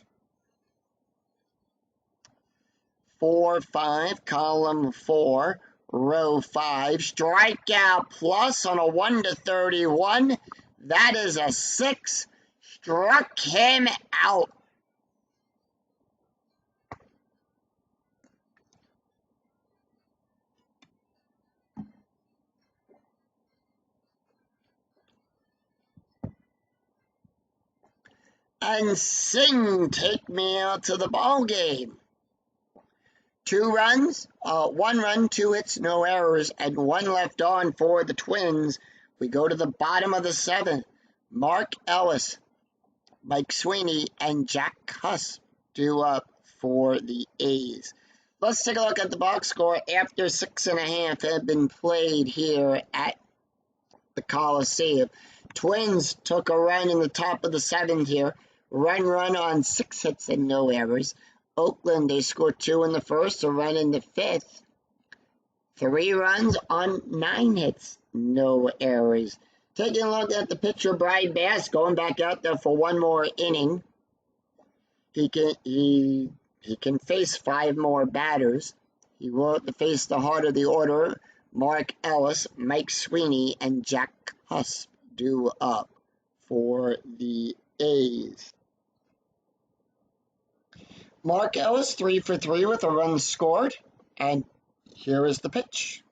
4-5, column 4, row 5. Strikeout plus on a 1-31. That is a 6. Struck him out. And Singh, take me out to the ball game. 2 runs, 1 run, 2 hits, no errors, and 1 left on for the Twins. We go to the bottom of the 7th. Mark Ellis, Mike Sweeney, and Jack Huss due up for the A's. Let's take a look at the box score after 6.5 have been played here at the Coliseum. Twins took a run in the top of the 7th here. Run on 6 hits and no errors. Oakland, they scored 2 in the first, a run in the 5th. 3 runs on 9 hits, no errors. Taking a look at the pitcher, Brian Bass, going back out there for 1 more inning. He can face 5 more batters. He will face the heart of the order, Mark Ellis, Mike Sweeney, and Jack Huss due up for the A's. Mark Ellis, 3 for 3 with a run scored. And here is the pitch.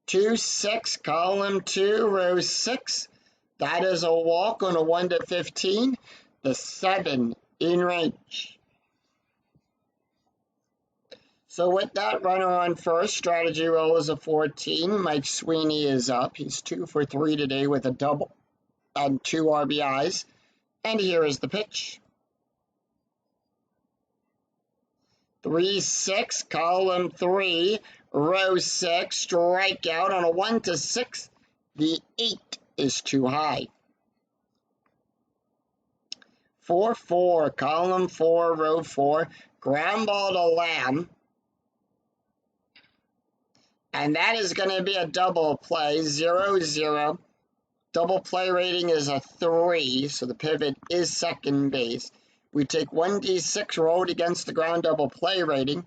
2-6, column 2, row 6. That is a walk on a 1-15. The 7 in range. So with that, runner on first. Strategy roll is a 14. Mike Sweeney is up. He's 2 for 3 today with a double and 2 RBIs. And here is the pitch. 3-6, column 3, row 6, strikeout on a 1-6. The 8 is too high. 4-4, column 4, row 4, ground ball to Lamb. And that is going to be a double play, 0-0. Double play rating is a 3, so the pivot is second base. We take 1d6 rolled against the ground double play rating.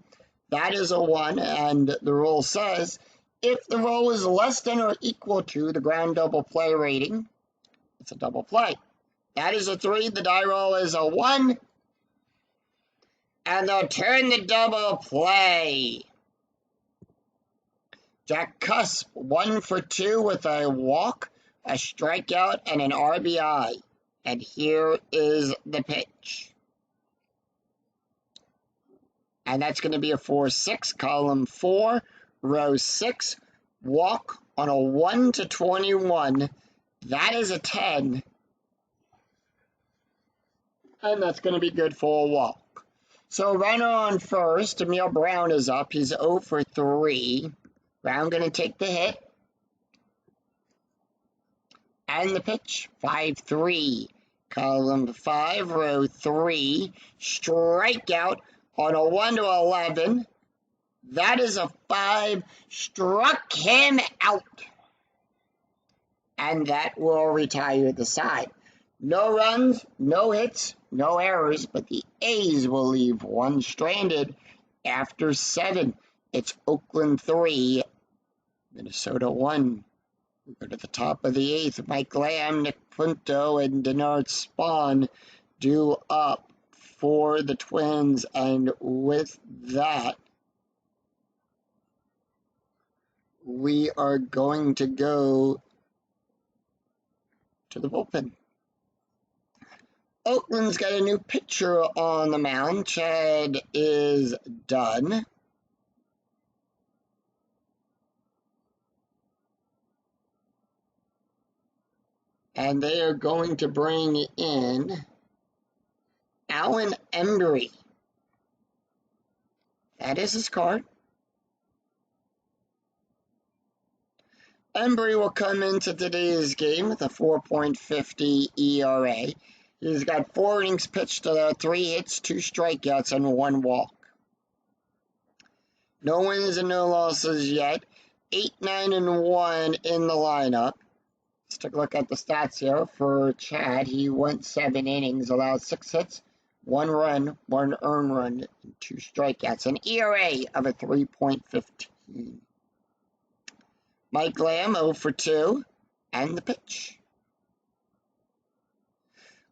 That is a 1, and the rule says if the roll is less than or equal to the ground double play rating, it's a double play. That is a 3. The die roll is a 1, and they'll turn the double play. Jack Cusp, 1 for 2 with a walk, a strikeout, and an RBI. And here is the pitch. And that's going to be a 4-6, column 4, row 6, walk on a 1-21. That is a 10. And that's going to be good for a walk. So runner on first, Emil Brown is up. He's 0 for 3. Brown going to take the hit. And the pitch, 5-3, column 5, row 3, strikeout on a 1-11. That is a 5, struck him out. And that will retire the side. No runs, no hits, no errors, but the A's will leave 1 stranded after 7. It's Oakland 3, Minnesota 1. We go to the top of the 8th. Mike Lamb, Nick Punto, and Denard Spahn due up for the Twins. And with that, we are going to go to the bullpen. Oakland's got a new pitcher on the mound. Chad is done. And they are going to bring in Alan Embry. That is his card. Embry will come into today's game with a 4.50 ERA. He's got 4 innings pitched, 3 hits, 2 strikeouts, and 1 walk. No wins and no losses yet. 8-9-1 in the lineup. Let's take a look at the stats here for Chad. He went 7 innings, allowed 6 hits, 1 run, 1 earned run, and 2 strikeouts. An ERA of a 3.15. Mike Lamb 0 for 2, and the pitch.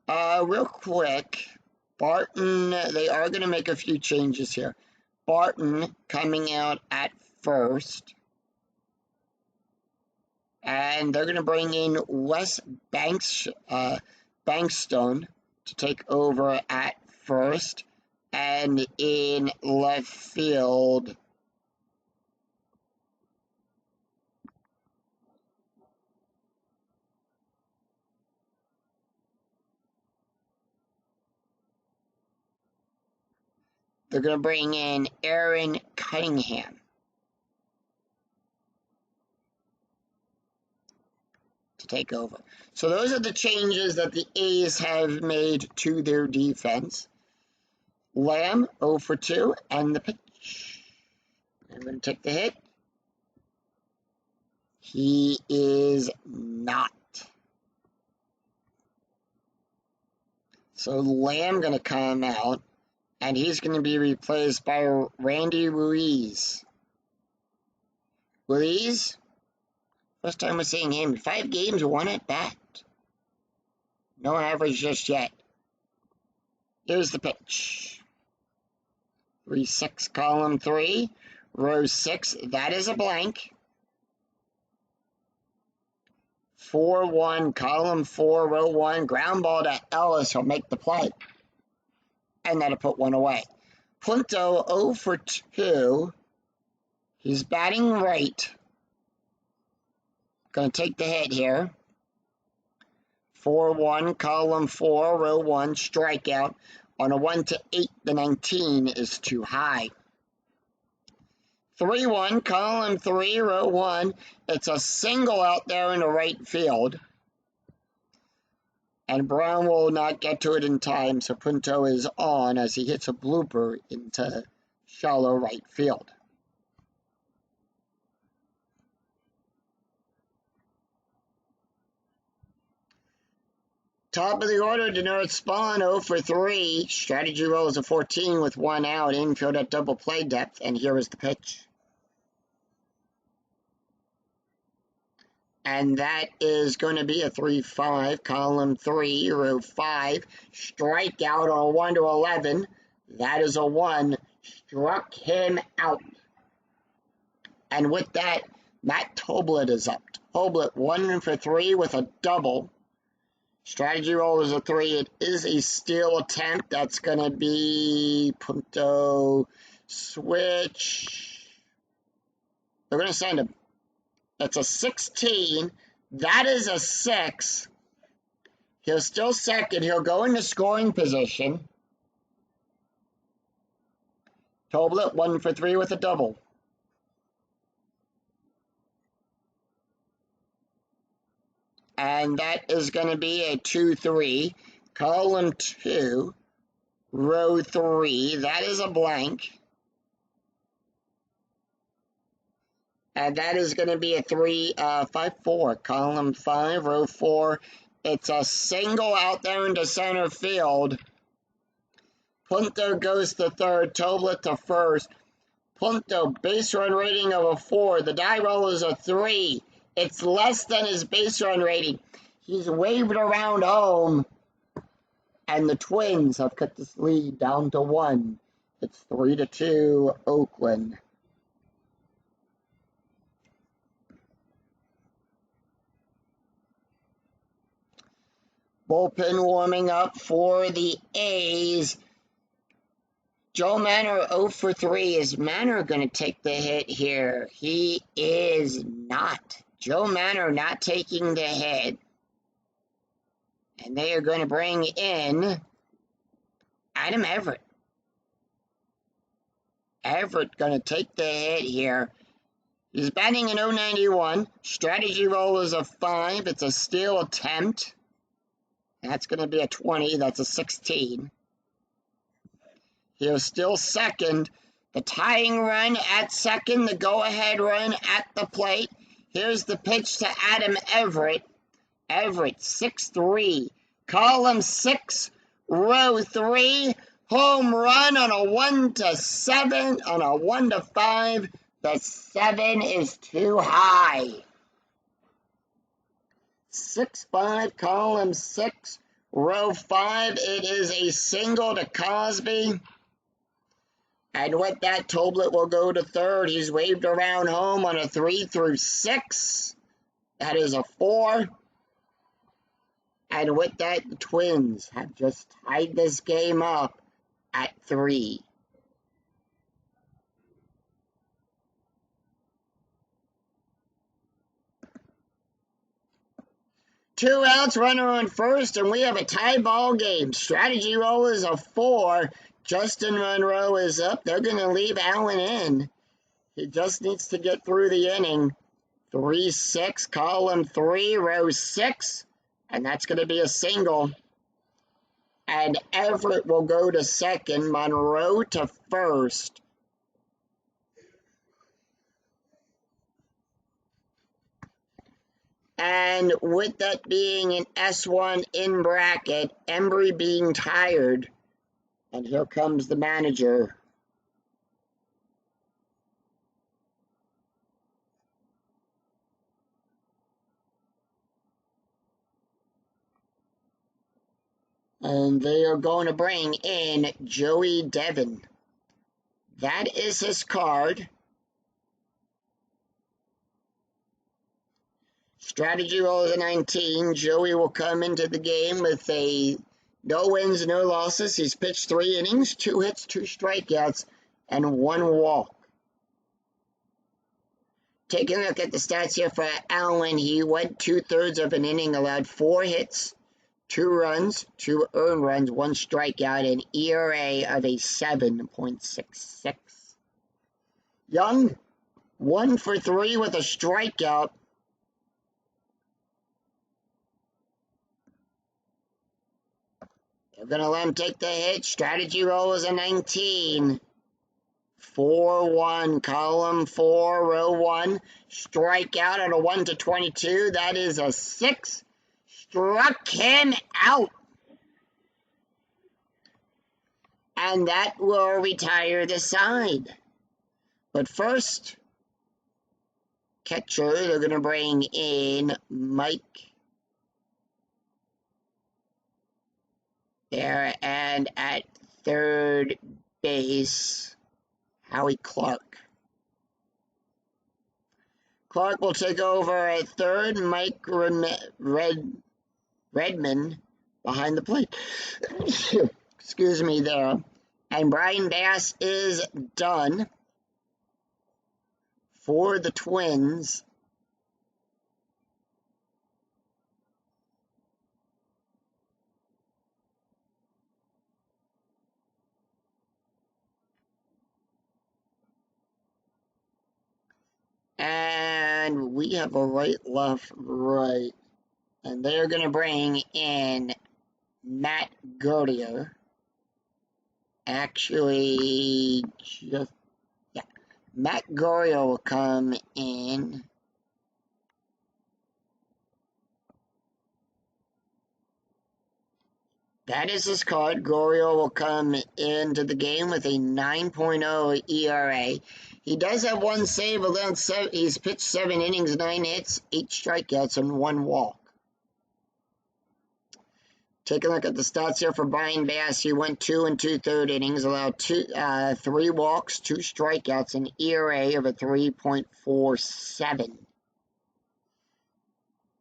Real quick, Barton, they are going to make a few changes here. Barton coming out at first. And they're going to bring in Wes Bankstone to take over at first. And in left field, they're going to bring in Aaron Cunningham to take over. So those are the changes that the A's have made to their defense. Lamb 0 for 2, and the pitch. I'm going to take the hit. He is not. So Lamb going to come out, and he's going to be replaced by Randy Ruiz. Ruiz, first time we're seeing him. 5 games, 1 at bat. No average just yet. Here's the pitch. 3-6, column 3, row 6. That is a blank. 4-1, column 4, row 1. Ground ball to Ellis. He'll make the play. And that'll put 1 away. Punto 0 for 2. He's batting right. Going to take the hit here. 4-1, column 4, row 1, strikeout. On a 1-8, the 19 is too high. 3-1, column 3, row 1. It's a single out there in the right field. And Brown will not get to it in time, so Punto is on as he hits a blooper into shallow right field. Top of the order, Denard Spahn 0 for 3. Strategy roll is a 14 with 1 out. Infield at double play depth, and here is the pitch. And that is going to be a 3-5, column 3, row 5. Strikeout on a 1-11. That is a 1. Struck him out. And with that, Matt Toblet is up. Toblet 1 for 3 with a double. Strategy roll is a 3. It is a steal attempt. That's going to be Punto switch. They're going to send him. That's a 16. That is a 6. He'll still second. He'll go into scoring position. Toblet 1 for 3 with a double. And that is going to be a 2-3. Column 2, row 3. That is a blank. And that is going to be a 5-4. Column 5, row 4. It's a single out there into center field. Punto goes to third. Toblet to first. Punto, base run rating of a 4. The die roll is a 3. It's less than his base run rating. He's waved around home, and the Twins have cut this lead down to 1. It's 3-2 Oakland. Bullpen warming up for the A's. Joe Manor 0 for 3. Is Manor going to take the hit here? He is not. Joe Manor not taking the hit. And they are going to bring in Adam Everett. Everett going to take the hit here. He's batting an 091. Strategy roll is a 5. It's a steal attempt. That's going to be a 20. That's a 16. He's still second. The tying run at second. The go-ahead run at the plate. Here's the pitch to Adam Everett. Everett, 6-3. Column 6, row 3. Home run on a 1-7, on a 1-5. The 7 is too high. 6-5, column 6, row 5. It is a single to Cosby. And with that, Toblet will go to third. He's waved around home on a 3-6. That is a 4. And with that, the Twins have just tied this game up at 3. Two outs, runner on first, and we have a tie ball game. Strategy roll is a 4. Justin Monroe is up. They're going to leave Allen in. He just needs to get through the inning. 3-6, column 3, row 6. And that's going to be a single. And Everett will go to second. Monroe to first. And with that being an S1 in bracket, Embry being tired, and here comes the manager. And they are going to bring in Joey Devon. That is his card. Strategy roll is a 19. Joey will come into the game with a no wins, no losses. He's pitched 3 innings, 2 hits, 2 strikeouts, and 1 walk. Taking a look at the stats here for Allen, he went 2/3 of an inning, allowed 4 hits, 2 runs, 2 earned runs, 1 strikeout, and ERA of a 7.66. Young, 1 for 3 with a strikeout. They're going to let him take the hit. Strategy roll is a 19. 4-1, column 4, row 1. Strikeout at a 1-22. That is a 6. Struck him out. And that will retire the side. But first, catcher, they're going to bring in Mike there, and at third base, Howie Clark. Clark will take over at third. Mike Redman behind the plate. Excuse me there. And Brian Bass is done for the Twins. And we have a right, left, right. And they're going to bring in Matt Gurrier. Actually, Matt Gurrier will come in. That is his card. Goriel will come into the game with a 9.0 ERA. He does have one save, he's pitched 7 innings, 9 hits, 8 strikeouts, and 1 walk. Take a look at the stats here for Brian Bass. He went 2 2/3 innings, allowed 3 walks, 2 strikeouts, an ERA of a 3.47.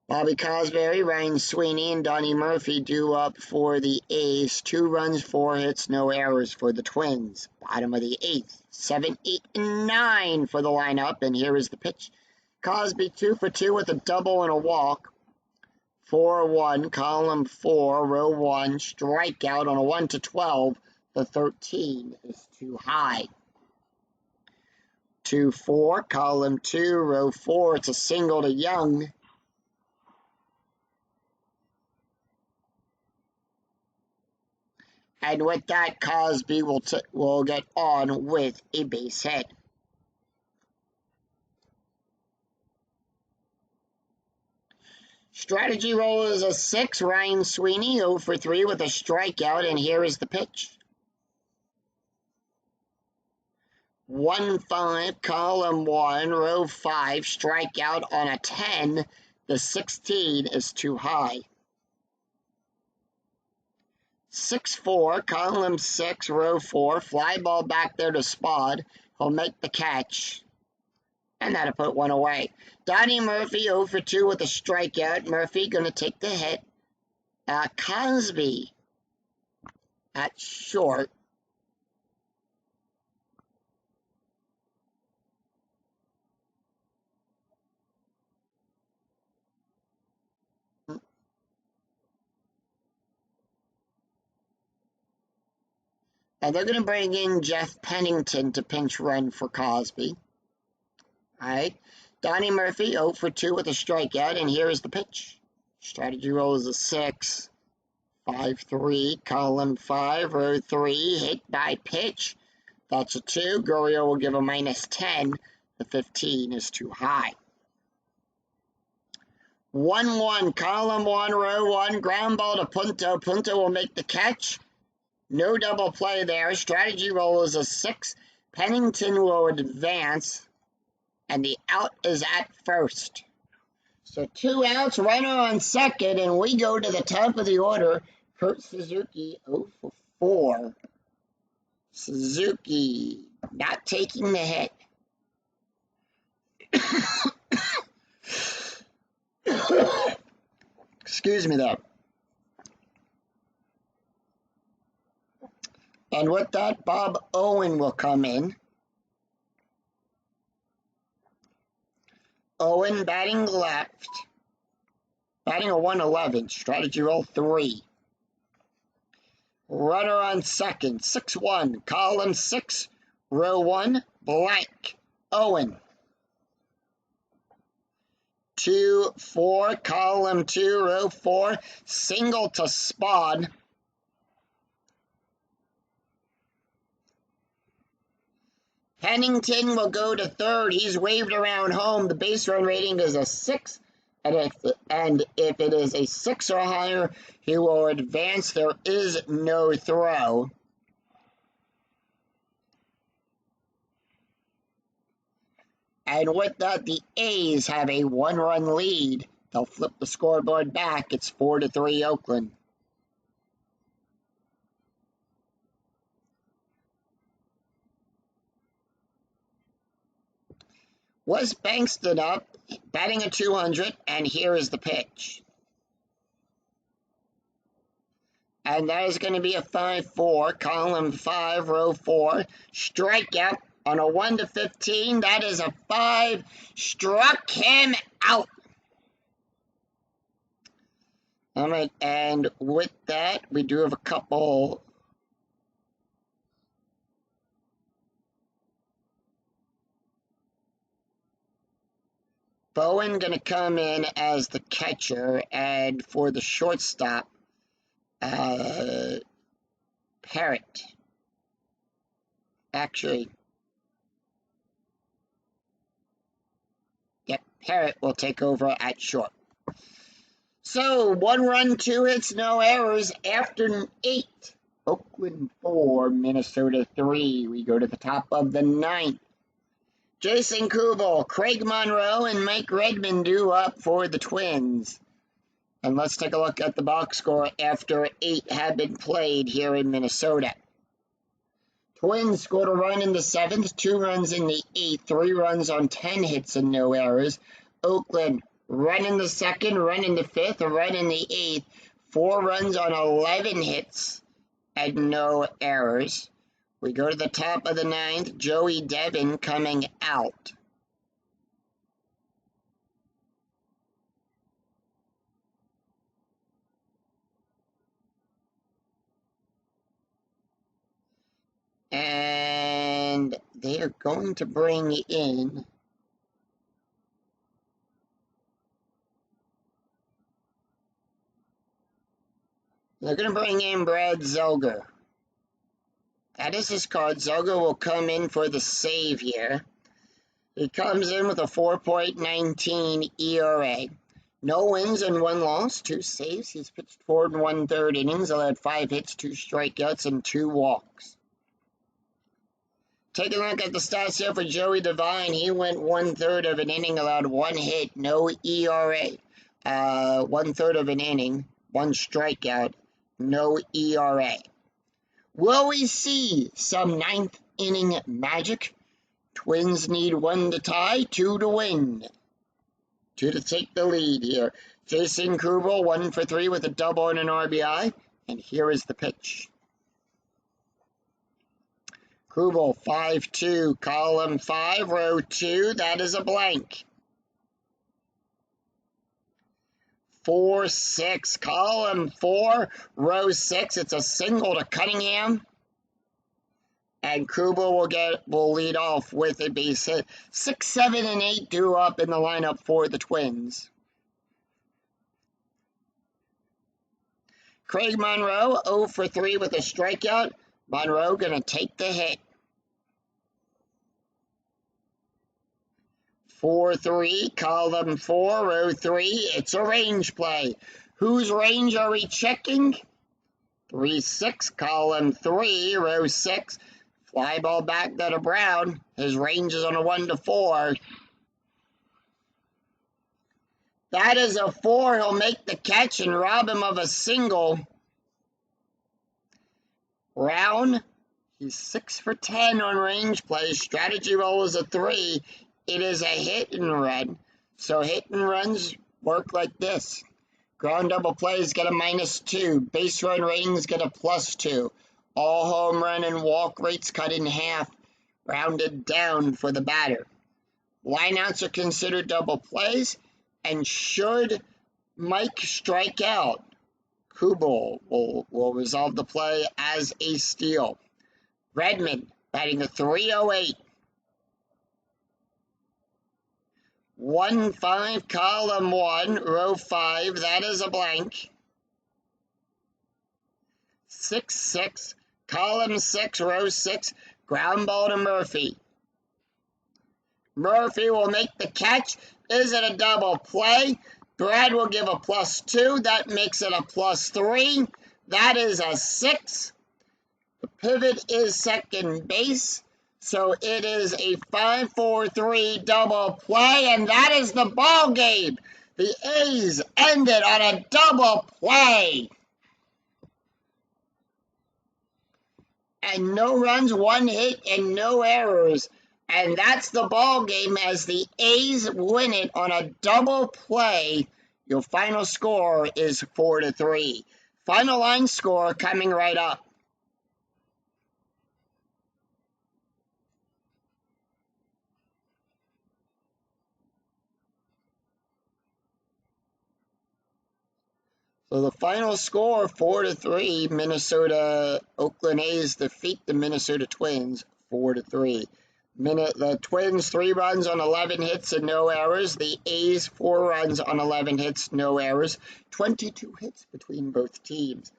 Bobby Cosberry, Ryan Sweeney, and Donnie Murphy due up for the A's. 2 runs, 4 hits, no errors for the Twins. Bottom of the 8th. 7, 8, and 9 for the lineup. And here is the pitch. Cosby 2 for 2 with a double and a walk. 4-1, column 4, row 1, strikeout on a 1-12. The 13 is too high. 2-4, column 2, row 4, it's a single to Young. And with that, Cosby will get on with a base hit. Strategy roll is a 6. Ryan Sweeney, 0 for 3 with a strikeout, and here is the pitch. 1-5, column 1, row 5, strikeout on a 10. The 16 is too high. 6-4, column 6, row 4, fly ball back there to Spod. He'll make the catch. And that'll put 1 away. Donnie Murphy, 0 for 2 with a strikeout. Murphy going to take the hit. Cosby at short. And they're going to bring in Jeff Pennington to pinch run for Cosby. All right. Donnie Murphy, 0 for 2 with a strikeout, and here is the pitch. Strategy roll is a 6. 5-3, column 5, row 3, hit by pitch. That's a 2. Goriel will give a -10. The 15 is too high. 1-1, column 1, row 1, ground ball to Punto. Punto will make the catch. No double play there. Strategy roll is a 6. Pennington will advance, and the out is at first. So 2 outs, runner on second, and we go to the top of the order. Kurt Suzuki, 0 for 4. Suzuki not taking the hit. Excuse me there. And with that, Bob Owen will come in. Owen batting left. Batting a 111. Strategy roll 3. Runner on second. 6-1. Column 6. Row 1. Blank. Owen. 2-4. Column 2. Row 4. Single to Spod. Pennington will go to third. He's waved around home. The base run rating is a 6. And if it is a 6 or higher, he will advance. There is no throw. And with that, the A's have a 1-run lead. They'll flip the scoreboard back. It's 4-3 Oakland. Wes Bankston up, batting a 200, and here is the pitch. And that is going to be a 5-4, column 5, row 4, strikeout on a 1-15. That is a 5, struck him out. All right, and with that, we do have a couple. Bowen going to come in as the catcher, and for the shortstop, Parrott. Actually, yep, Parrott will take over at short. So, 1 run, 2 hits, no errors after 8. Oakland 4, Minnesota 3. We go to the top of the 9th. Jason Kubel, Craig Monroe, and Mike Redmond due up for the Twins. And let's take a look at the box score after 8 had been played here in Minnesota. Twins scored a run in the 7th, 2 runs in the 8th, 3 runs on 10 hits and no errors. Oakland, run in the 2nd, run in the 5th, a run in the 8th, 4 runs on 11 hits and no errors. We go to the top of the 9th, Joey Devin coming out. And they are going to bring in Brad Zelger. That is his card. Zelger will come in for the save here. He comes in with a 4.19 ERA. No wins and 1 loss, 2 saves. He's pitched 4 1/3 innings, allowed 5 hits, 2 strikeouts, and 2 walks. Taking a look at the stats here for Joey Devine. He went 1/3 of an inning, allowed 1 hit, no ERA. 1/3 of an inning, 1 strikeout, no ERA. Will we see some 9th inning magic? Twins need 1 to tie, 2 to win. 2 to take the lead here. Jason Kubel, 1 for 3 with a double and an RBI. And here is the pitch. Kubel, 5-2, column 5, row 2, that is a blank. 4-6, column 4, row 6, it's a single to Cunningham. And Kubel will lead off with a base hit. 6, 7, and 8 due up in the lineup for the Twins. Craig Monroe, 0 for 3 with a strikeout. Monroe going to take the hit. 4-3, column 4, row 3. It's a range play. Whose range are we checking? 3-6, column 3, row 6. Fly ball back to Brown. His range is on a 1-4. That is a 4. He'll make the catch and rob him of a single. Brown, he's 6 for 10 on range plays. Strategy roll is a 3. It is a hit and run. So hit and runs work like this. Ground double plays get a -2. Base run ratings get a +2. All home run and walk rates cut in half, rounded down for the batter. Lineouts are considered double plays, and should Mike strike out, Kubel will resolve the play as a steal. Redmond batting a 308. 1-5, column 1, row 5, that is a blank. 6-6, column 6, row 6, ground ball to Murphy. Murphy will make the catch. Is it a double play? Brad will give a +2. That makes it a +3. That is a 6. The pivot is second base. So it is a 5-4-3 double play, and that is the ball game. The A's ended on a double play. And no runs, 1 hit, and no errors. And that's the ball game as the A's win it on a double play. Your final score is 4-3. Final line score coming right up. So the final score, 4-3, Minnesota Oakland A's defeat the Minnesota Twins 4-3. The Twins 3 runs on 11 hits and no errors. The A's 4 runs on 11 hits, no errors. 22 hits between both teams.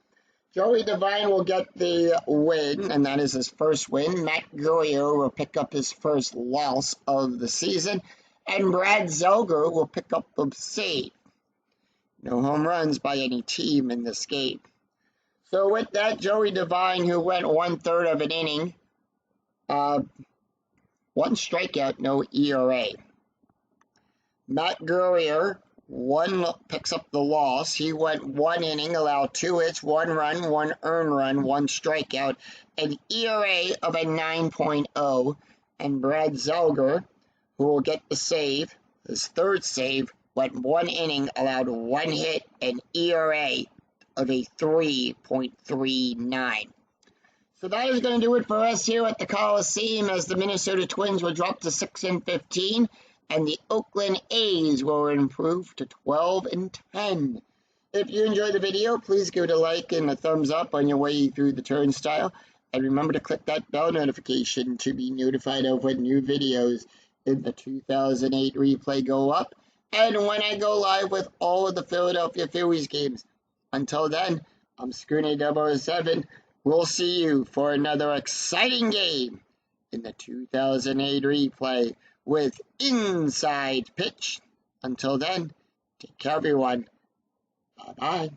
Joey Devine will get the win, and that is his first win. Matt Goyo will pick up his first loss of the season, and Brad Zelger will pick up the save. No home runs by any team in this game. So with that, Joey Devine, who went 1/3 of an inning, one strikeout, no ERA. Matt Gurrier, picks up the loss. He went 1 inning, allowed 2 hits, 1 run, 1 earned run, 1 strikeout, an ERA of a 9.0. And Brad Zelger, who will get the save, his third save, went 1 inning, allowed 1 hit, an ERA of a 3.39. So that is going to do it for us here at the Coliseum, as the Minnesota Twins will drop to 6-15, and the Oakland A's will improve to 12-10. If you enjoyed the video, please give it a like and a thumbs up on your way through the turnstile. And remember to click that bell notification to be notified of when new videos in the 2008 replay go up, and when I go live with all of the Philadelphia Phillies games. Until then, I'm Scoonie 007. We'll see you for another exciting game in the 2008 replay with Inside Pitch. Until then, take care, everyone. Bye-bye.